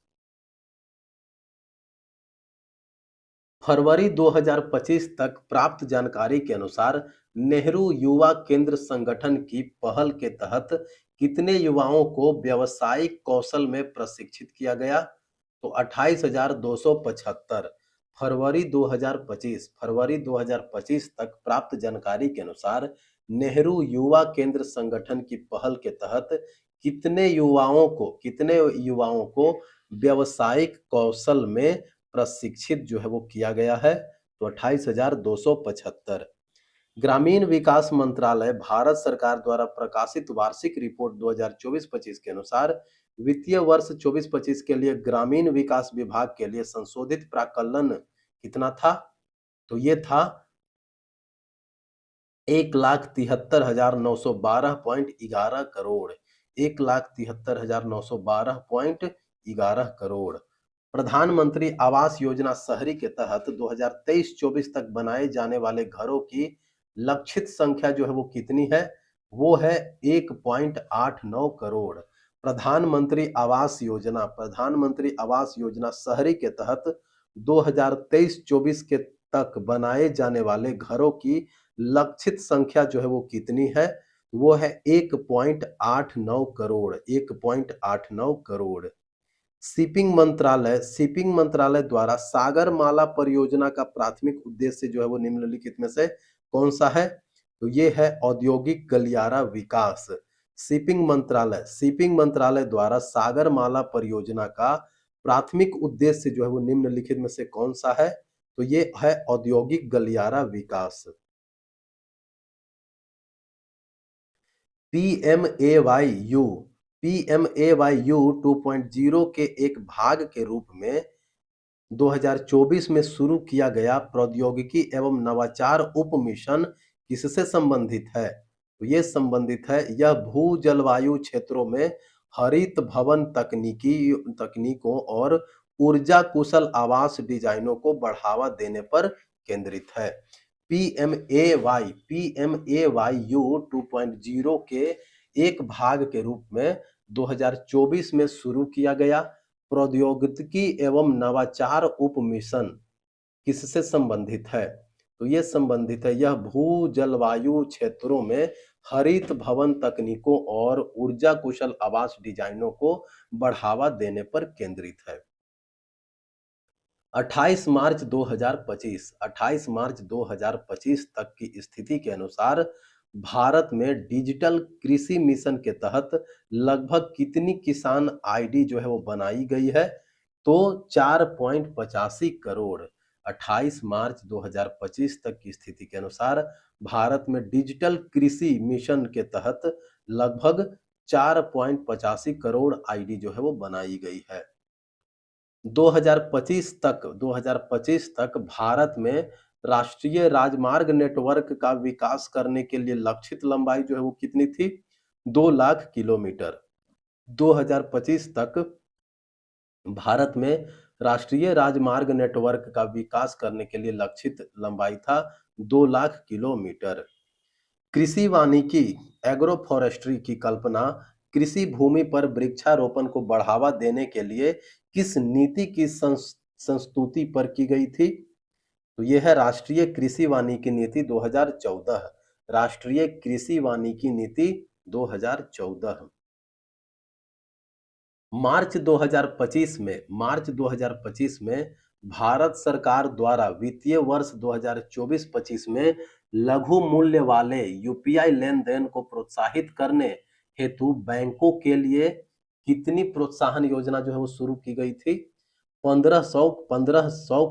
फरवरी 2025 तक प्राप्त जानकारी के अनुसार नेहरू युवा केंद्र संगठन की पहल के तहत कितने युवाओं को व्यावसायिक कौशल में प्रशिक्षित किया गया? तो 28,275। फरवरी 2025 तक प्राप्त जानकारी के अनुसार नेहरू युवा केंद्र संगठन की पहल के तहत कितने युवाओं को व्यावसायिक कौशल में प्रशिक्षित जो है वो किया गया है? तो 28,275। ग्रामीण विकास मंत्रालय भारत सरकार द्वारा प्रकाशित वार्षिक रिपोर्ट 2024-25 के अनुसार वित्तीय वर्ष 24-25 के लिए ग्रामीण विकास विभाग के लिए संशोधित प्राक्कलन कितना था? तो ये था 1,73,912.11 करोड़। 1,73,912.11 करोड़। प्रधानमंत्री आवास योजना शहरी के तहत 2023-24 तक बनाए जाने वाले घरों की लक्षित संख्या जो है वो कितनी है? वो है 1.89 करोड़। प्रधानमंत्री आवास योजना शहरी के तहत 2023-24 के तक बनाए जाने वाले घरों की लक्षित संख्या जो है वो कितनी है? वो है 1.89 करोड़। 1.89 करोड़। शिपिंग मंत्रालय द्वारा सागरमाला परियोजना का प्राथमिक उद्देश्य जो है वो निम्नलिखित में से कौन सा है? तो ये है औद्योगिक गलियारा विकास। शिपिंग मंत्रालय द्वारा सागरमाला परियोजना का प्राथमिक उद्देश्य जो है वो निम्नलिखित में से कौन सा है? तो ये है औद्योगिक गलियारा विकास। पीएमएवाईयू पीएमएवाईयू 2.0 के एक भाग के रूप में 2024 में शुरू किया गया प्रौद्योगिकी एवं नवाचार उप मिशन किससे संबंधित है? तो ये संबंधित है, यह भू जलवायु क्षेत्रों में हरित भवन तकनीकों और ऊर्जा कुशल आवास डिजाइनों को बढ़ावा देने पर केंद्रित है। पीएमएवाई यू 2.0 के एक भाग के रूप में 2024 में शुरू किया गया प्रौद्योगिकी एवं नवाचार उप मिशन किससे संबंधित है? तो ये संबंधित है, यह भू जलवायु क्षेत्रों में हरित भवन तकनीकों और ऊर्जा कुशल आवास डिजाइनों को बढ़ावा देने पर केंद्रित है। 28 मार्च 2025 तक की स्थिति के अनुसार भारत में डिजिटल कृषि मिशन के तहत लगभग कितनी किसान आईडी जो है वो बनाई गई है? तो 4.85 करोड़। 28 मार्च 2025 तक की स्थिति के अनुसार भारत में डिजिटल कृषि मिशन के तहत लगभग 4.85 करोड़ आईडी जो है वो बनाई गई है। 2025 तक भारत में राष्ट्रीय राजमार्ग नेटवर्क का विकास करने के लिए लक्षित लंबाई जो है वो कितनी थी? 2 लाख किलोमीटर। 2025 तक भारत में राष्ट्रीय राजमार्ग नेटवर्क का विकास करने के लिए लक्षित लंबाई था 2 लाख किलोमीटर। कृषि वानिकी एग्रो फॉरेस्ट्री की कल्पना कृषि भूमि पर वृक्षारोपण को बढ़ावा देने के लिए किस नीति की संस्तुति पर की गई थी? तो यह है राष्ट्रीय कृषि वानिकी नीति 2014। राष्ट्रीय कृषि वानिकी नीति 2014। मार्च 2025 में भारत सरकार द्वारा वित्तीय वर्ष 2024-25 में लघु मूल्य वाले यूपीआई लेन-देन को प्रोत्साहित करने हेतु बैंकों के लिए कितनी प्रोत्साहन योजना जो है वो शुरू की गई थी? 1500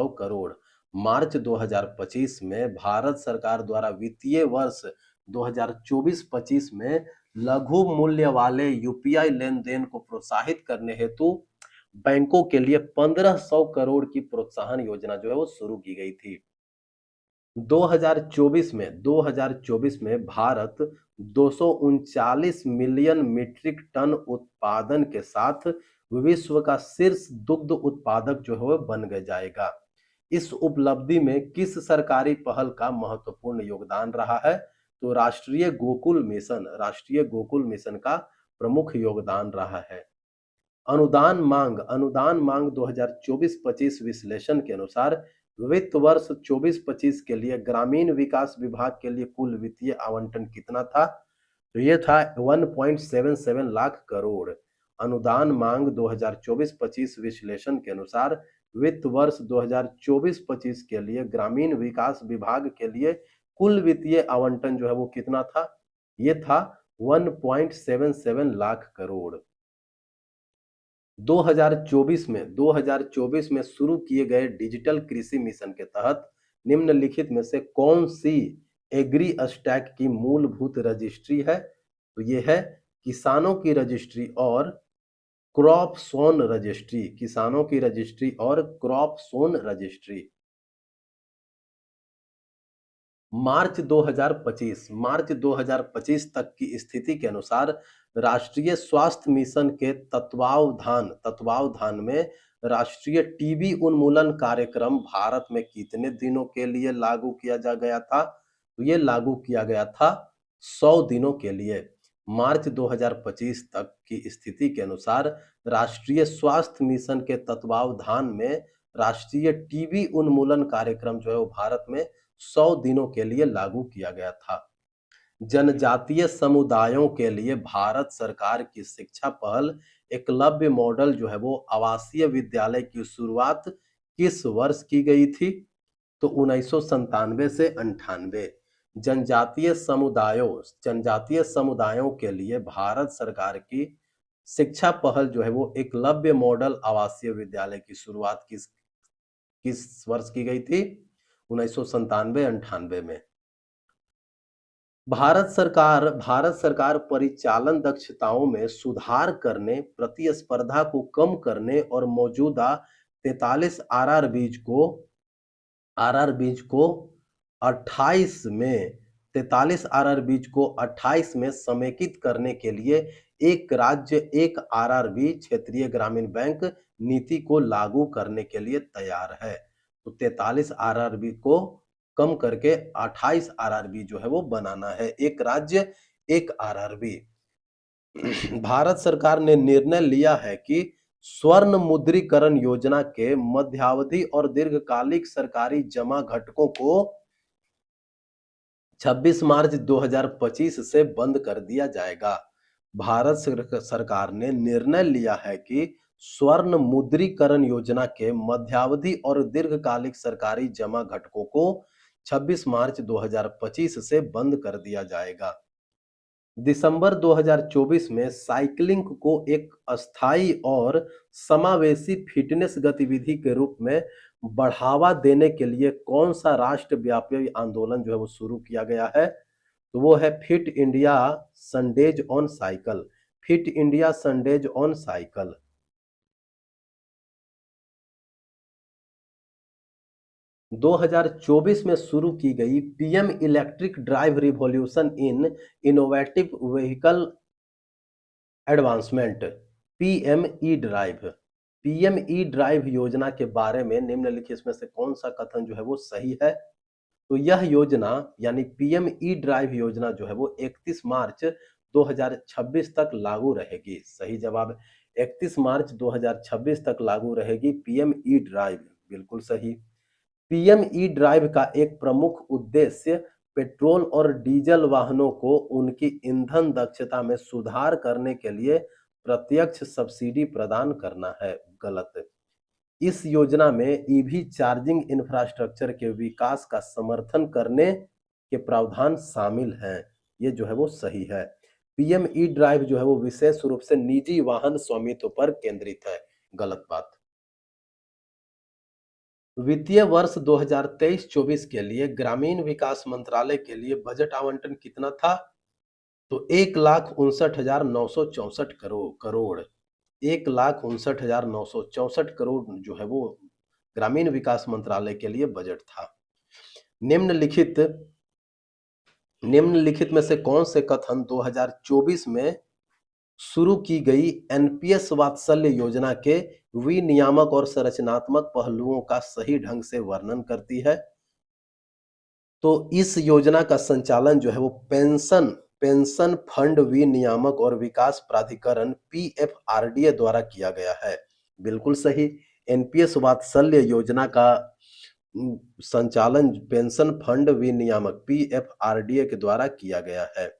करोड़। मार्च 2025 में भारत सरकार द्वारा वित्तीय वर्ष 2024-25 में लघु मूल्य वाले यूपीआई लेन-देन को प्रोत्साहित करने हेतु बैंकों के लिए 1500 करोड़ की प्रोत्साहन योजना जो है वो शुरू की गई थी। 2024 में भारत 239 मिलियन मीट्रिक टन उत्पादन के साथ विश्व का शीर्ष दुग्ध उत्पादक जो है वो बन जाएगा। इस उपलब्धि में किस सरकारी पहल का महत्वपूर्ण योगदान रहा है? तो राष्ट्रीय गोकुल मिशन का प्रमुख योगदान रहा है। अनुदान मांग 2024-25 विश्लेषण के अनुसार वित्त वर्ष 24-25 के लिए ग्रामीण विकास विभाग के लिए कुल वित्तीय आवंटन कितना था? तो ये था 1.77 लाख करोड़। अनुदान मांग 2024-25 विश्लेषण के अनुसार वित्त वर्ष 2024-25 के लिए ग्रामीण विकास विभाग के लिए कुल वित्तीय आवंटन जो है वो कितना था? ये था 1.77 लाख करोड़। 2024 में शुरू किए गए डिजिटल कृषि मिशन के तहत निम्नलिखित में से कौन सी एग्री स्टैक की मूलभूत रजिस्ट्री है? तो ये है किसानों की रजिस्ट्री और क्रॉप सोन रजिस्ट्री। मार्च 2025 तक की स्थिति के अनुसार राष्ट्रीय स्वास्थ्य मिशन के तत्वावधान में राष्ट्रीय टीबी उन्मूलन कार्यक्रम भारत में कितने दिनों के लिए लागू किया गया था? तो ये लागू किया गया था 100 दिनों के लिए। मार्च 2025 तक की स्थिति के अनुसार राष्ट्रीय स्वास्थ्य मिशन के तत्वावधान में राष्ट्रीय टीबी उन्मूलन कार्यक्रम जो है वो भारत में 100 दिनों के लिए लागू किया गया था। जनजातीय समुदायों के लिए भारत सरकार की शिक्षा पहल एकलव्य मॉडल जो है वो आवासीय विद्यालय की शुरुआत किस वर्ष की गई थी? तो 1997 से 98। जनजातीय समुदायों के लिए भारत सरकार की शिक्षा पहल जो है वो एकलव्य मॉडल आवासीय विद्यालय की शुरुआत किस वर्ष की गई थी? 1997-98 में। भारत सरकार परिचालन दक्षताओं में सुधार करने, प्रतिस्पर्धा को कम करने और मौजूदा 43 आरआर बीज को 28 में 43 आरआरबी को 28 में समेकित करने के लिए एक राज्य एक आरआरबी क्षेत्रीय ग्रामीण बैंक नीति को लागू करने के लिए तैयार है। तो 43 आरआरबी को कम करके 28 आरआरबी जो है वो बनाना है, एक राज्य एक आरआरबी। भारत सरकार ने निर्णय लिया है कि स्वर्ण मुद्रीकरण योजना के मध्यावधि और दीर्घकालिक सरकारी जमा घटकों को 26 मार्च 2025 से बंद कर दिया जाएगा। भारत सरकार ने निर्णय लिया है कि स्वर्ण मुद्रीकरण योजना के मध्यावधि और दीर्घकालिक सरकारी जमा घटकों को 26 मार्च 2025 से बंद कर दिया जाएगा। दिसंबर 2024 में साइकिलिंग को एक अस्थायी और समावेशी फिटनेस गतिविधि के रूप में बढ़ावा देने के लिए कौन सा राष्ट्रव्यापी आंदोलन जो है वो शुरू किया गया है? तो वो है fit India Sundays on cycle. Fit India Sundays on cycle. 2024 में शुरू की गई PM electric drive revolution in innovative vehicle advancement, PM E drive. PM E drive योजना के बारे में निम्नलिखित में से कौन सा कथन जो है वो सही है? तो यह योजना यानी पीएम ई ड्राइव योजना जो है वो 31 मार्च 2026 तक लागू रहेगी। सही जवाब, 31 मार्च 2026 तक लागू रहेगी पीएम ई ड्राइव, बिल्कुल सही। पीएम ई ड्राइव का एक प्रमुख उद्देश्य पेट्रोल और डीजल वाहनों को उनकी ईंधन दक्षता में सुधार करने के लिए प्रत्यक्ष सब्सिडी प्रदान करना है। गलत। इस योजना में ईवी चार्जिंग इंफ्रास्ट्रक्चर के विकास का समर्थन करने के प्रावधान शामिल हैं। ये जो है वो सही है। पीएम ई ड्राइव जो है वो विशेष रूप से निजी वाहन स्वामित्व पर केंद्रित है। गलत बात। वित्तीय वर्ष 2023-24 के लिए ग्रामीण विकास मंत्रालय के लिए बजट आवंटन कितना था? तो 1,59,964 करोड़। 1,59,964 करोड़ जो है वो ग्रामीण विकास मंत्रालय के लिए बजट था। निम्नलिखित निम्नलिखित में से कौन से कथन 2024 में शुरू की गई एनपीएस वात्सल्य योजना के विनियामक और संरचनात्मक पहलुओं का सही ढंग से वर्णन करती है? तो इस योजना का संचालन जो है वो पेंशन पेंशन फंड विनियामक और विकास प्राधिकरण पीएफआरडीए द्वारा किया गया है। बिल्कुल सही। एनपीएस वात्सल्य योजना का संचालन पेंशन फंड विनियामक पीएफआरडीए के द्वारा किया गया है।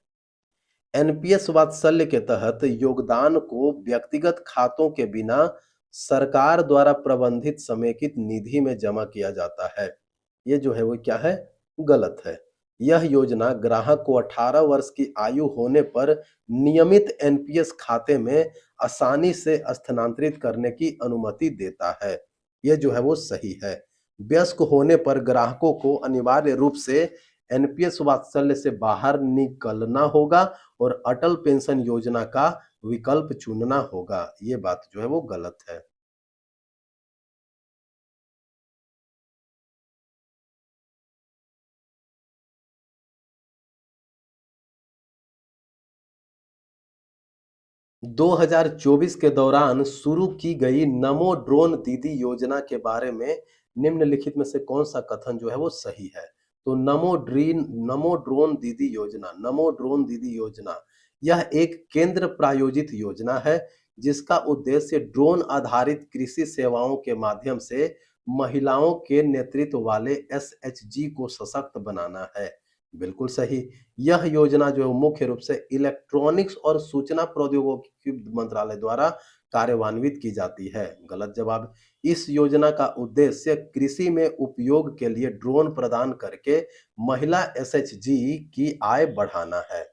एनपीएस वात्सल्य के तहत योगदान को व्यक्तिगत खातों के बिना सरकार द्वारा प्रबंधित समेकित निधि में जमा किया जाता है। ये जो है वो क्या है? गलत है। यह योजना ग्राहक को 18 वर्ष की आयु होने पर नियमित एनपीएस खाते में आसानी से स्थानांतरित करने की अनुमति देता है। यह जो है वो सही है। वयस्क होने पर ग्राहकों को अनिवार्य रूप से एनपीएस वात्सल्य से बाहर निकलना होगा और अटल पेंशन योजना का विकल्प चुनना होगा। ये बात जो है वो गलत है। दो 2024 के दौरान शुरू की गई नमो ड्रोन दीदी योजना के बारे में निम्नलिखित में से कौन सा कथन जो है वो सही है? तो नमो ड्रोन दीदी योजना यह एक केंद्र प्रायोजित योजना है जिसका उद्देश्य ड्रोन आधारित कृषि सेवाओं के माध्यम से महिलाओं के नेतृत्व वाले एसएचजी को सशक्त बनाना है। बिल्कुल सही। यह योजना जो है मुख्य रूप से इलेक्ट्रॉनिक्स और सूचना प्रौद्योगिकी मंत्रालय द्वारा कार्यान्वित की जाती है। गलत जवाब। इस योजना का उद्देश्य कृषि में उपयोग के लिए ड्रोन प्रदान करके महिला एसएचजी की आय बढ़ाना है।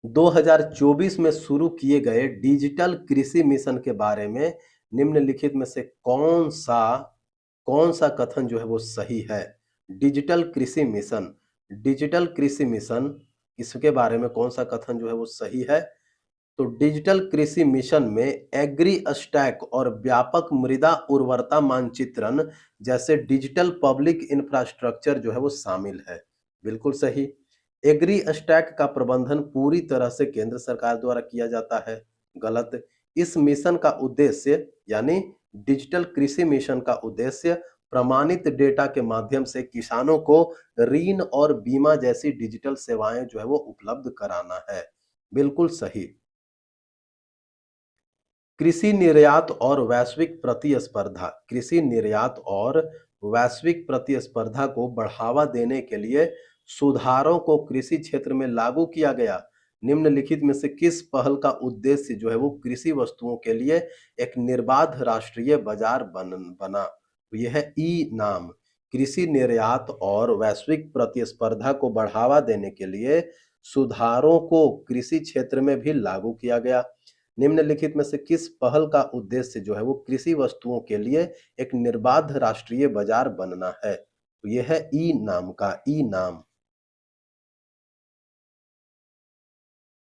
2024 में शुरू किए गए डिजिटल कृषि मिशन के बारे में निम्नलिखित में से कौन सा कथन जो है वो सही है? डिजिटल कृषि मिशन इसके बारे में कौन सा कथन जो है वो सही है? तो डिजिटल कृषि मिशन में एग्री स्टैक और व्यापक मृदा उर्वरता मानचित्रण जैसे डिजिटल पब्लिक इंफ्रास्ट्रक्चर जो है वो शामिल है। बिल्कुल सही। एग्री स्टैक का प्रबंधन पूरी तरह से केंद्र सरकार द्वारा किया जाता है। गलत। इस मिशन का उद्देश्य यानी डिजिटल कृषि मिशन का उद्देश्य प्रमाणित डेटा के माध्यम से किसानों को ऋण और बीमा जैसी डिजिटल सेवाएं जो है वो उपलब्ध कराना है। बिल्कुल सही। कृषि निर्यात और वैश्विक प्रतिस्पर्धा। कृषि निर्यात और वैश्विक प्रतिस्पर्धा को बढ़ावा देने के लिए सुधारों को कृषि क्षेत्र में लागू किया गया। निम्नलिखित में से किस पहल का उद्देश्य जो है वो कृषि वस्तुओं के लिए एक निर्बाध राष्ट्रीय बाजार बना। तो यह है ई नाम। कृषि निर्यात और वैश्विक प्रतिस्पर्धा को बढ़ावा देने के लिए सुधारों को कृषि क्षेत्र में भी लागू किया गया। निम्नलिखित में से किस पहल का उद्देश्य जो है वो कृषि वस्तुओं के लिए एक निर्बाध राष्ट्रीय बाजार बनना है? तो यह है ई नाम का ई नाम।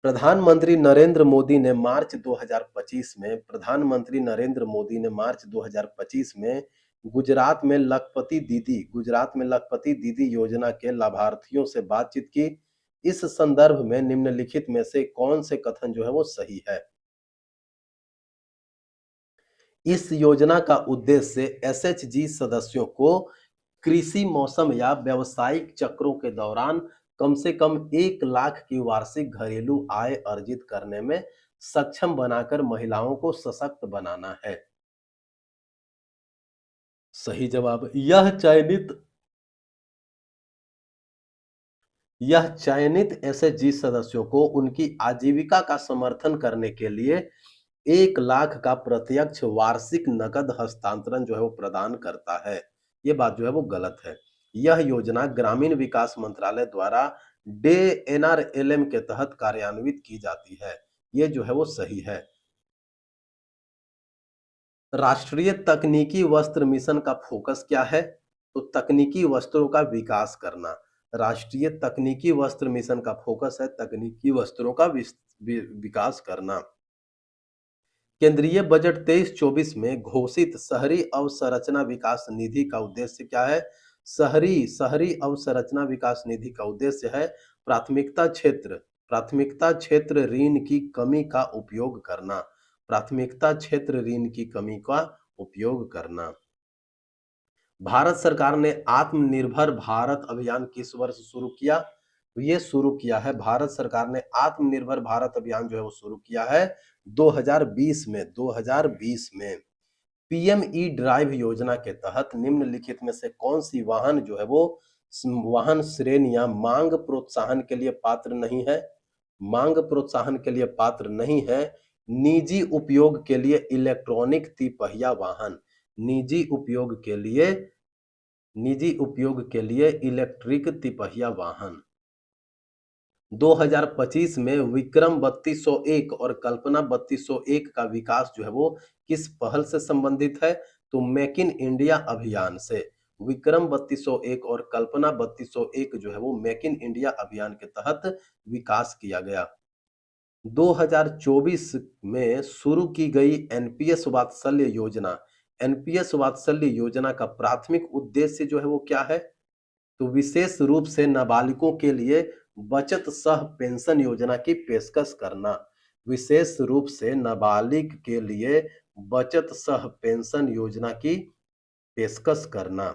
प्रधानमंत्री नरेंद्र मोदी ने मार्च 2025 में प्रधानमंत्री नरेंद्र मोदी ने मार्च 2025 में गुजरात में लखपति दीदी योजना के लाभार्थियों से बातचीत की। इस संदर्भ में निम्नलिखित में से कौन से कथन जो है वो सही है? इस योजना का उद्देश्य एसएचजी सदस्यों को कृषि मौसम या व्यावसायिक चक्रों के दौरान कम से कम 1 लाख की वार्षिक घरेलू आय अर्जित करने में सक्षम बनाकर महिलाओं को सशक्त बनाना है। सही जवाब। यह चयनित एसएचजी सदस्यों को उनकी आजीविका का समर्थन करने के लिए 1 लाख का प्रत्यक्ष वार्षिक नकद हस्तांतरण जो है वो प्रदान करता है। ये बात जो है वो गलत है। यह योजना ग्रामीण विकास मंत्रालय द्वारा डे एनआरएलएम के तहत कार्यान्वित की जाती है। ये जो है वो सही है। राष्ट्रीय तकनीकी वस्त्र मिशन का फोकस क्या है? तो तकनीकी वस्त्रों का विकास करना। राष्ट्रीय तकनीकी वस्त्र मिशन का फोकस है तकनीकी वस्त्रों का विकास करना। केंद्रीय बजट 23-24 में घोषित शहरी अवसंरचना विकास निधि का उद्देश्य क्या है? शहरी शहरी अवसंरचना विकास निधि का उद्देश्य है प्राथमिकता क्षेत्र ऋण की कमी का उपयोग करना। प्राथमिकता क्षेत्र ऋण की कमी का उपयोग करना। भारत सरकार ने आत्मनिर्भर भारत अभियान किस वर्ष शुरू किया? तो ये शुरू किया है भारत सरकार ने आत्मनिर्भर भारत अभियान जो है वो शुरू किया है 2020 में। 2020 में पीएम ई ड्राइव योजना के तहत निम्नलिखित में से कौन सी वाहन जो है वो वाहन श्रेणियां मांग प्रोत्साहन के लिए पात्र नहीं है? मांग प्रोत्साहन के लिए पात्र नहीं है। निजी उपयोग के लिए इलेक्ट्रॉनिक तिपहिया वाहन। निजी उपयोग के लिए निजी उपयोग के लिए इलेक्ट्रिक तिपहिया वाहन। 2025 में विक्रम 3201 और कल्पना 3201 का विकास जो है वो किस पहल से संबंधित है? तो मेक इन इंडिया अभियान से। विक्रम 3201 और कल्पना 3201 जो है वो मेक इन इंडिया अभियान के तहत विकास किया गया। 2024 में शुरू की गई एनपीएस वात्सल्य योजना का प्राथमिक उद्देश्य जो है वो क्या है? तो विशेष रूप से नाबालिगों के लिए बचत सह पेंशन योजना की पेशकश करना। विशेष रूप से नाबालिग के लिए बचत सह पेंशन योजना की पेशकश करना।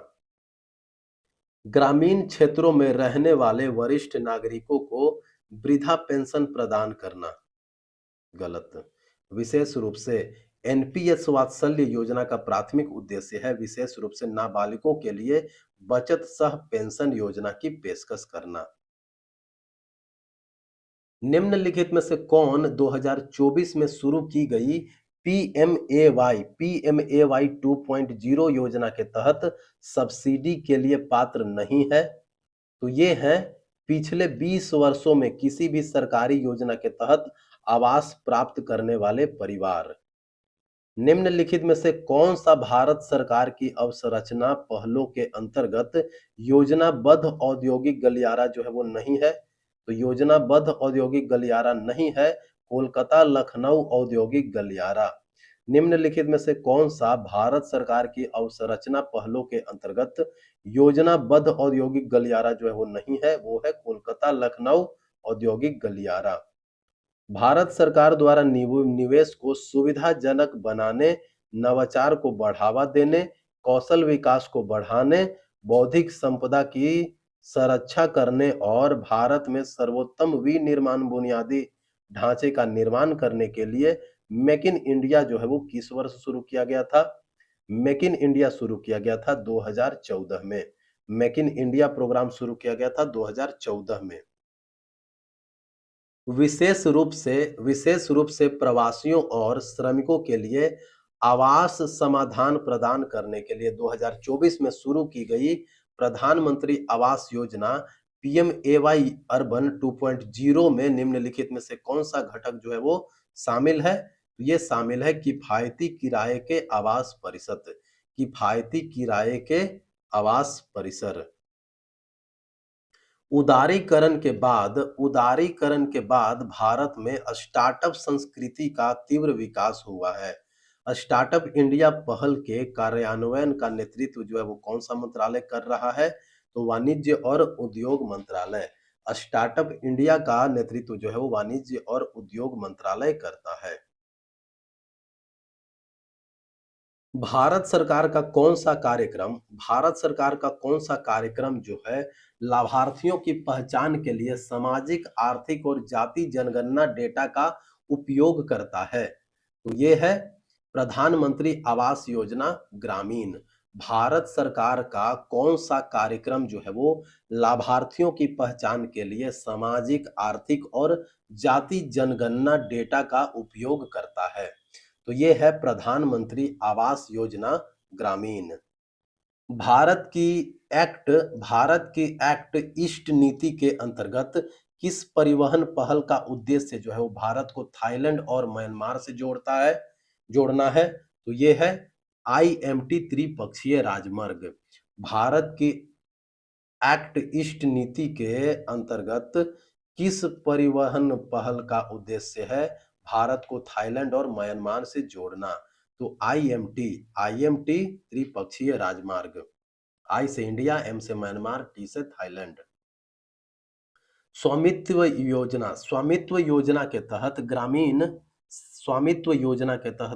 ग्रामीण क्षेत्रों में रहने वाले वरिष्ठ नागरिकों को वृद्धा पेंशन प्रदान करना। गलत। विशेष रूप से एनपीएस वात्सल्य योजना का प्राथमिक उद्देश्य है विशेष रूप से नाबालिगों के लिए बचत सह पेंशन योजना की पेशकश करना। निम्नलिखित में से कौन 2024 में शुरू की गई पीएमएवाई 2.0 योजना के तहत सब्सिडी के लिए पात्र नहीं है? तो ये है पिछले 20 वर्षों में किसी भी सरकारी योजना के तहत आवास प्राप्त करने वाले परिवार। निम्नलिखित में से कौन सा भारत सरकार की अवसंरचना पहलों के अंतर्गत योजनाबद्ध औद्योगिक गलियारा जो है वो नहीं है? तो योजनाबद्ध औद्योगिक गलियारा नहीं है कोलकाता लखनऊ औद्योगिक गलियारा। निम्नलिखित में से कौन सा भारत सरकार की अवसंरचना पहलों के अंतर्गत योजनाबद्ध औद्योगिक गलियारा जो है वो नहीं है? वो है कोलकाता लखनऊ औद्योगिक गलियारा। भारत सरकार द्वारा निवेश को सुविधाजनक बनाने, नवाचार को बढ़ावा देने, कौशल विकास को बढ़ाने, बौद्धिक संपदा की संरक्षा करने और भारत में सर्वोत्तम विनिर्माण बुनियादी ढांचे का निर्माण करने के लिए मेक इन इंडिया जो है वो किस वर्ष शुरू किया गया था? मेक इन इंडिया शुरू किया गया था 2014 में। मेक इन इंडिया प्रोग्राम शुरू किया गया था 2014 में। विशेष रूप से प्रवासियों और श्रमिकों के लिए आवास समाधान प्रदान करने के लिए 2024 में शुरू की गई प्रधानमंत्री आवास योजना पीएमएवाई अर्बन 2.0 में निम्नलिखित में से कौन सा घटक जो है वो शामिल है? ये शामिल है किफायती किराए के आवास परिसर। किफायती किराए के आवास परिसर। उदारीकरण के बाद भारत में स्टार्टअप संस्कृति का तीव्र विकास हुआ है। स्टार्टअप इंडिया पहल के कार्यान्वयन का नेतृत्व जो है वो कौन सा मंत्रालय कर रहा है? तो वाणिज्य और उद्योग मंत्रालय। स्टार्टअप इंडिया का नेतृत्व जो है वो वाणिज्य और उद्योग मंत्रालय करता है। भारत सरकार का कौन सा कार्यक्रम जो है लाभार्थियों की पहचान के लिए सामाजिक, आर्थिक और जाति जनगणना डेटा का उपयोग करता है? तो ये है प्रधानमंत्री आवास योजना ग्रामीण। भारत सरकार का कौन सा कार्यक्रम जो है वो लाभार्थियों की पहचान के लिए सामाजिक, आर्थिक और जाति जनगणना डेटा का उपयोग करता है? तो ये है प्रधानमंत्री आवास योजना ग्रामीण। भारत की भारत की एक्ट ईस्ट नीति के अंतर्गत किस परिवहन पहल का उद्देश्य जो है वो भारत को थाईलैंड और म्यांमार से जोड़ना है? तो ये है आईएमटी त्रिपक्षीय राजमार्ग। भारत की एक्ट ईस्ट नीति के अंतर्गत किस परिवहन पहल का उद्देश्य है भारत को थाईलैंड और म्यांमार से जोड़ना? तो आईएमटी त्रिपक्षीय राजमार्ग। आई से इंडिया, एम से म्यांमार, टी से थाईलैंड। स्वामित्व योजना के तहत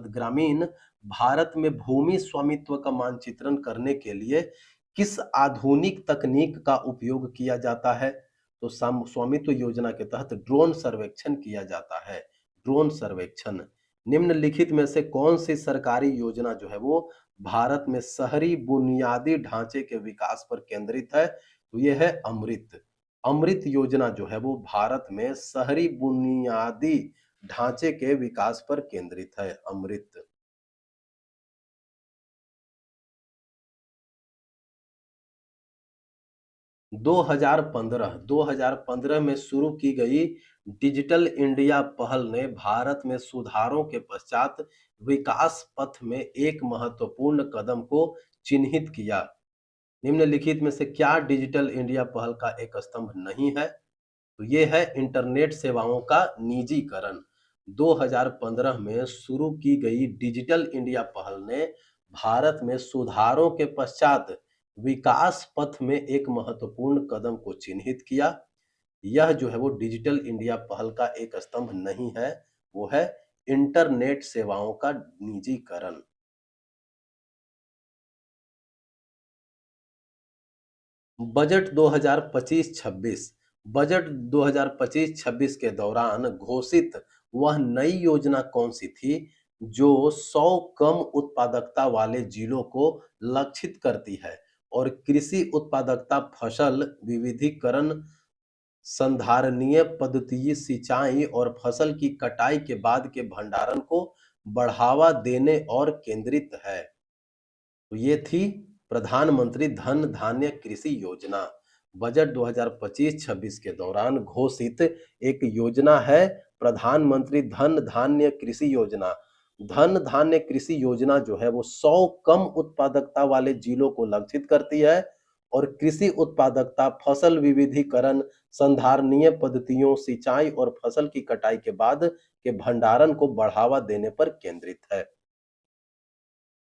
ग्रामीण भारत में भूमि स्वामित्व का मानचित्रण करने के लिए किस आधुनिक तकनीक का उपयोग किया जाता है? तो स्वामित्व योजना के तहत ड्रोन सर्वेक्षण किया जाता है। ड्रोन सर्वेक्षण। निम्नलिखित में से कौन सी सरकारी योजना जो है वो भारत में शहरी बुनियादी ढांचे के विकास पर केंद्रित है? तो ये है अमृत। अमृत योजना जो है वो भारत में शहरी बुनियादी ढांचे के विकास पर केंद्रित है। अमृत। 2015 में शुरू की गई डिजिटल इंडिया पहल ने भारत में सुधारों के पश्चात विकास पथ में एक महत्वपूर्ण कदम को चिन्हित किया। निम्नलिखित में से क्या डिजिटल इंडिया पहल का एक स्तंभ नहीं है? तो ये है इंटरनेट सेवाओं का निजीकरण। 2015 में शुरू की गई डिजिटल इंडिया पहल ने भारत में सुधारों के पश्चात विकास पथ में एक महत्वपूर्ण कदम को चिन्हित किया। यह जो है वो डिजिटल इंडिया पहल का एक स्तंभ नहीं है, वो है इंटरनेट सेवाओं का निजीकरण। बजट 2025-26 बजट 2025-26 के दौरान घोषित वह नई योजना कौन सी थी जो 100 कम उत्पादकता वाले जिलों को लक्षित करती है और कृषि उत्पादकता, फसल विविधीकरण, संधारणीय पद्धतीय सिंचाई और फसल की कटाई के बाद के भंडारण को बढ़ावा देने और केंद्रित है? तो ये थी प्रधानमंत्री धन धान्य कृषि योजना। बजट 2025-26 के दौरान घोषित एक योजना है प्रधानमंत्री धन धान्य कृषि योजना। धन धान्य कृषि योजना जो है वो 100 कम उत्पादकता वाले जिलों को लक्षित करती है और कृषि उत्पादकता, फसल विविधीकरण, संधारणीय पद्धतियों, सिंचाई और फसल की कटाई के बाद के भंडारण को बढ़ावा देने पर केंद्रित है।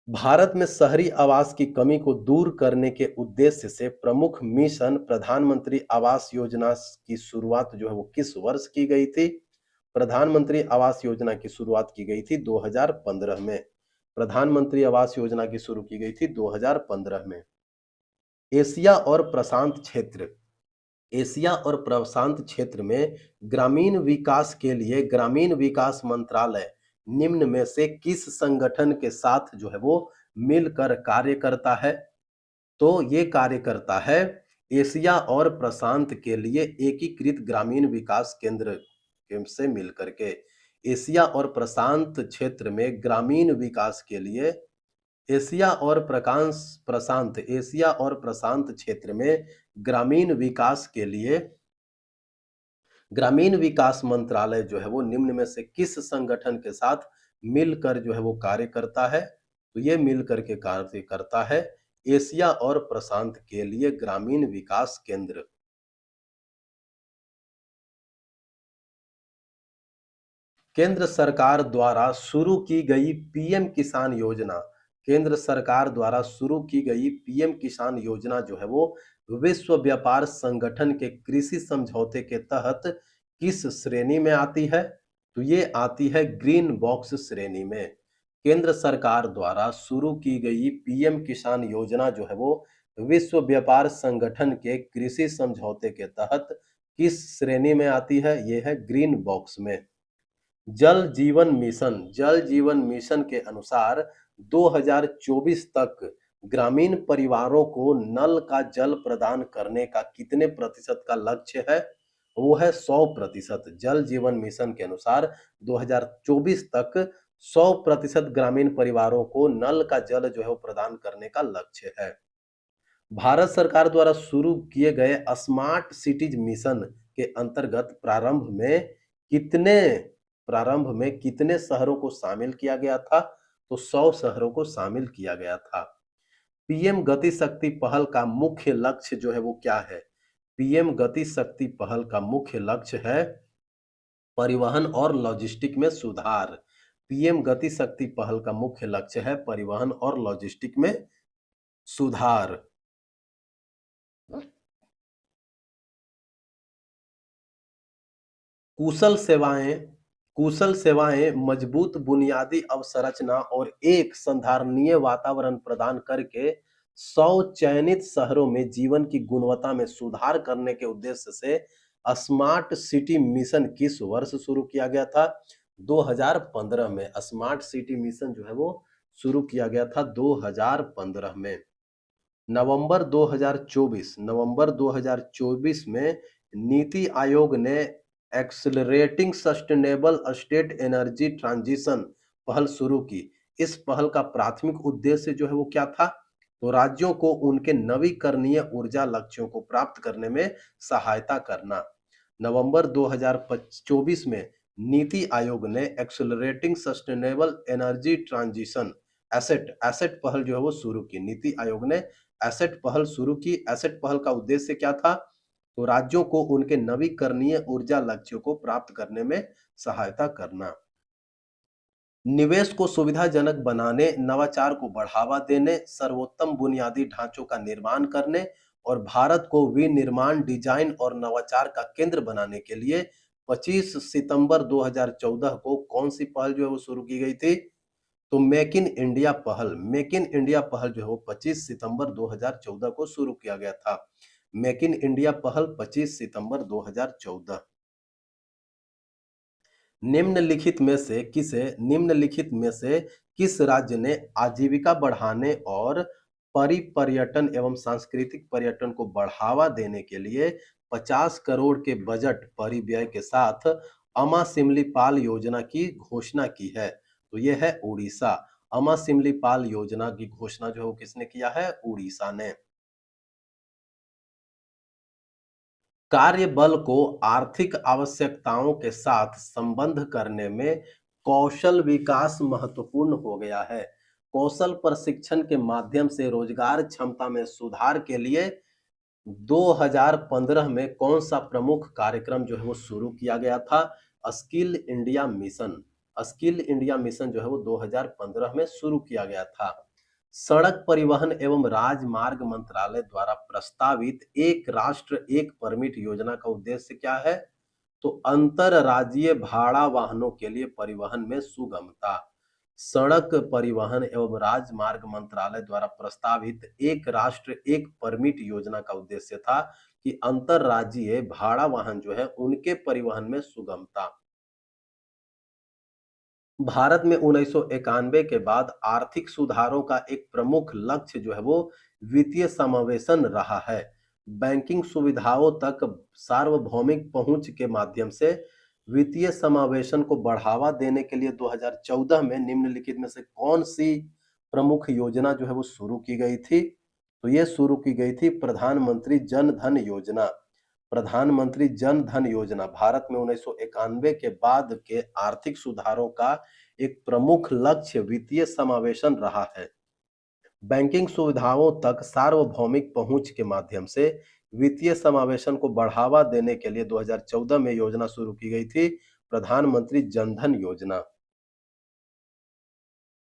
भारत में शहरी आवास की कमी को दूर करने के उद्देश्य से प्रमुख मिशन प्रधानमंत्री आवास योजना की शुरुआत जो है वो किस वर्ष की गई थी? प्रधानमंत्री आवास योजना की शुरुआत की गई थी 2015 में। प्रधानमंत्री आवास योजना की शुरू की गई थी 2015 में। एशिया और प्रशांत क्षेत्र एशिया और प्रशांत क्षेत्र में ग्रामीण विकास के लिए ग्रामीण विकास मंत्रालय निम्न में से किस संगठन के साथ जो है वो मिलकर कार्य करता है? तो ये कार्य करता है एशिया और प्रशांत के लिए एकीकृत ग्रामीण विकास केंद्र से मिलकर के। एशिया और प्रशांत क्षेत्र में ग्रामीण विकास के लिए एशिया और प्रशांत क्षेत्र में ग्रामीण विकास के लिए ग्रामीण विकास मंत्रालय जो है वो निम्न में से किस संगठन के साथ मिलकर जो है वो कार्य करता है? तो ये मिलकर के कार्य करता है एशिया और प्रशांत के लिए ग्रामीण विकास केंद्र। केंद्र सरकार द्वारा शुरू की गई पीएम किसान योजना केंद्र सरकार द्वारा शुरू की गई पीएम किसान योजना जो है वो विश्व व्यापार संगठन के कृषि समझौते के तहत किस श्रेणी में आती है? तो ये आती है ग्रीन बॉक्स श्रेणी में। केंद्र सरकार द्वारा शुरू की गई पीएम किसान योजना जो है वो विश्व व्यापार संगठन के कृषि समझौते के तहत किस श्रेणी में आती है? ये है ग्रीन बॉक्स में। जल जीवन मिशन के अनुसार 2024 तक ग्रामीण परिवारों को नल का जल प्रदान करने का कितने प्रतिशत का लक्ष्य है? वो है 100%। जल जीवन मिशन के अनुसार 2024 तक 100% ग्रामीण परिवारों को नल का जल जो है वो प्रदान करने का लक्ष्य है। भारत सरकार द्वारा शुरू किए गए स्मार्ट सिटीज मिशन के अंतर्गत कितने प्रारंभ में कितने शहरों को शामिल किया गया था? तो 100 शहरों को शामिल किया गया था। पीएम गति शक्ति पहल का मुख्य लक्ष्य जो है वो क्या है? पीएम गति शक्ति पहल का मुख्य लक्ष्य है परिवहन और लॉजिस्टिक में सुधार। पीएम गति शक्ति पहल का मुख्य लक्ष्य है परिवहन और लॉजिस्टिक में सुधार। कुशल सेवाएं कुशल सेवाएं मजबूत बुनियादी अवसंरचना और एक संधारणीय वातावरण प्रदान करके 100 चयनित शहरों में जीवन की गुणवत्ता में सुधार करने के उद्देश्य से स्मार्ट सिटी मिशन किस वर्ष शुरू किया गया था? 2015 में। स्मार्ट सिटी मिशन जो है वो शुरू किया गया था 2015 में। नवंबर 2024 में नीति आयोग ने accelerating sustainable state energy transition पहल शुरू की। इस पहल का प्राथमिक उद्देश्य जो है वो क्या था? तो राज्यों को उनके नवीकरणीय ऊर्जा लक्ष्यों को प्राप्त करने में सहायता करना। नवंबर 2024 में नीति आयोग ने accelerating sustainable energy transition asset asset पहल जो है वो शुरू की। नीति आयोग ने एसेट पहल शुरू की। एसेट पहल का उद्देश्य क्या था? तो राज्यों को उनके नवीकरणीय ऊर्जा लक्ष्यों को प्राप्त करने में सहायता करना। निवेश को सुविधाजनक बनाने, नवाचार को बढ़ावा देने, सर्वोत्तम बुनियादी ढांचों का निर्माण करने और भारत को विनिर्माण, डिजाइन और नवाचार का केंद्र बनाने के लिए 25 सितंबर 2014 को कौन सी पहल जो है वो शुरू की गई थी? तो मेक इन इंडिया पहल जो है वो 25 सितंबर 2014 को शुरू किया गया था। मेक इन इंडिया पहल 25 सितंबर 2014। निम्नलिखित में से किस राज्य ने आजीविका बढ़ाने और परिपर्यटन एवं सांस्कृतिक पर्यटन को बढ़ावा देने के लिए 50 करोड़ के बजट परिव्यय के साथ अमा सिमलीपाल योजना की घोषणा की है? तो यह है उड़ीसा। अमा सिमलीपाल योजना की घोषणा जो है वो किसने किया है? उड़ीसा ने। कार्यबल को आर्थिक आवश्यकताओं के साथ संबंध करने में कौशल विकास महत्वपूर्ण हो गया है। कौशल प्रशिक्षण के माध्यम से रोजगार क्षमता में सुधार के लिए 2015 में कौन सा प्रमुख कार्यक्रम जो है वो शुरू किया गया था? Skill India mission. Skill India mission जो है वो 2015 में शुरू किया गया था। सड़क परिवहन एवं राजमार्ग मंत्रालय द्वारा प्रस्तावित एक राष्ट्र एक परमिट योजना का उद्देश्य क्या है? तो अंतरराज्यीय भाड़ा वाहनों के लिए परिवहन में सुगमता। सड़क परिवहन एवं राजमार्ग मंत्रालय द्वारा प्रस्तावित एक राष्ट्र एक परमिट योजना का उद्देश्य था कि अंतरराज्यीय भाड़ा वाहन जो है उनके परिवहन में सुगमता। भारत में 1991 के बाद आर्थिक सुधारों का एक प्रमुख लक्ष्य जो है वो वित्तीय समावेशन रहा है। बैंकिंग सुविधाओं तक सार्वभौमिक पहुंच के माध्यम से वित्तीय समावेशन को बढ़ावा देने के लिए 2014 में निम्नलिखित में से कौन सी प्रमुख योजना जो है वो शुरू की गई थी? तो ये शुरू की गई थी प्रधानमंत्री जन धन योजना। प्रधानमंत्री जन धन योजना भारत में 1991 के बाद के आर्थिक सुधारों का एक प्रमुख लक्ष्य वित्तीय समावेशन रहा है। बैंकिंग सुविधाओं तक सार्वभौमिक पहुंच के माध्यम से वित्तीय समावेशन को बढ़ावा देने के लिए 2014 में योजना शुरू की गई थी, प्रधानमंत्री जन धन योजना।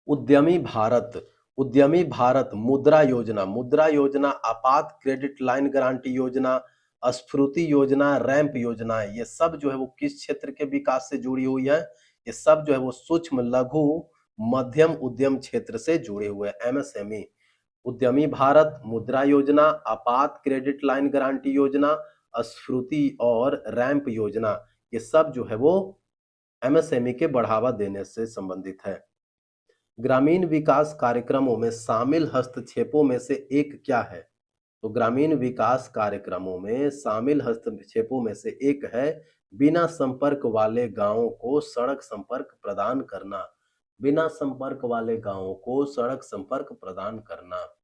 उद्यमी भारत उद्यमी भारत मुद्रा योजना, मुद्रा योजना, आपात क्रेडिट लाइन गारंटी योजना, स्फूर्ति योजना, रैंप योजना, ये सब जो है वो किस क्षेत्र के विकास से जुड़ी हुई है? ये सब जो है वो सूक्ष्म लघु मध्यम उद्यम क्षेत्र से जुड़े हुए हैं, एमएसएमई। उद्यमी भारत, मुद्रा योजना, आपात क्रेडिट लाइन गारंटी योजना, स्फूर्ति और रैंप योजना, ये सब जो है वो एमएसएमई के बढ़ावा देने से संबंधित है। ग्रामीण विकास कार्यक्रमों में शामिल हस्तक्षेपों में से एक क्या है? तो ग्रामीण विकास कार्यक्रमों में शामिल हस्तक्षेपों में से एक है बिना संपर्क वाले गांवों को सड़क संपर्क प्रदान करना। बिना संपर्क वाले गांवों को सड़क संपर्क प्रदान करना।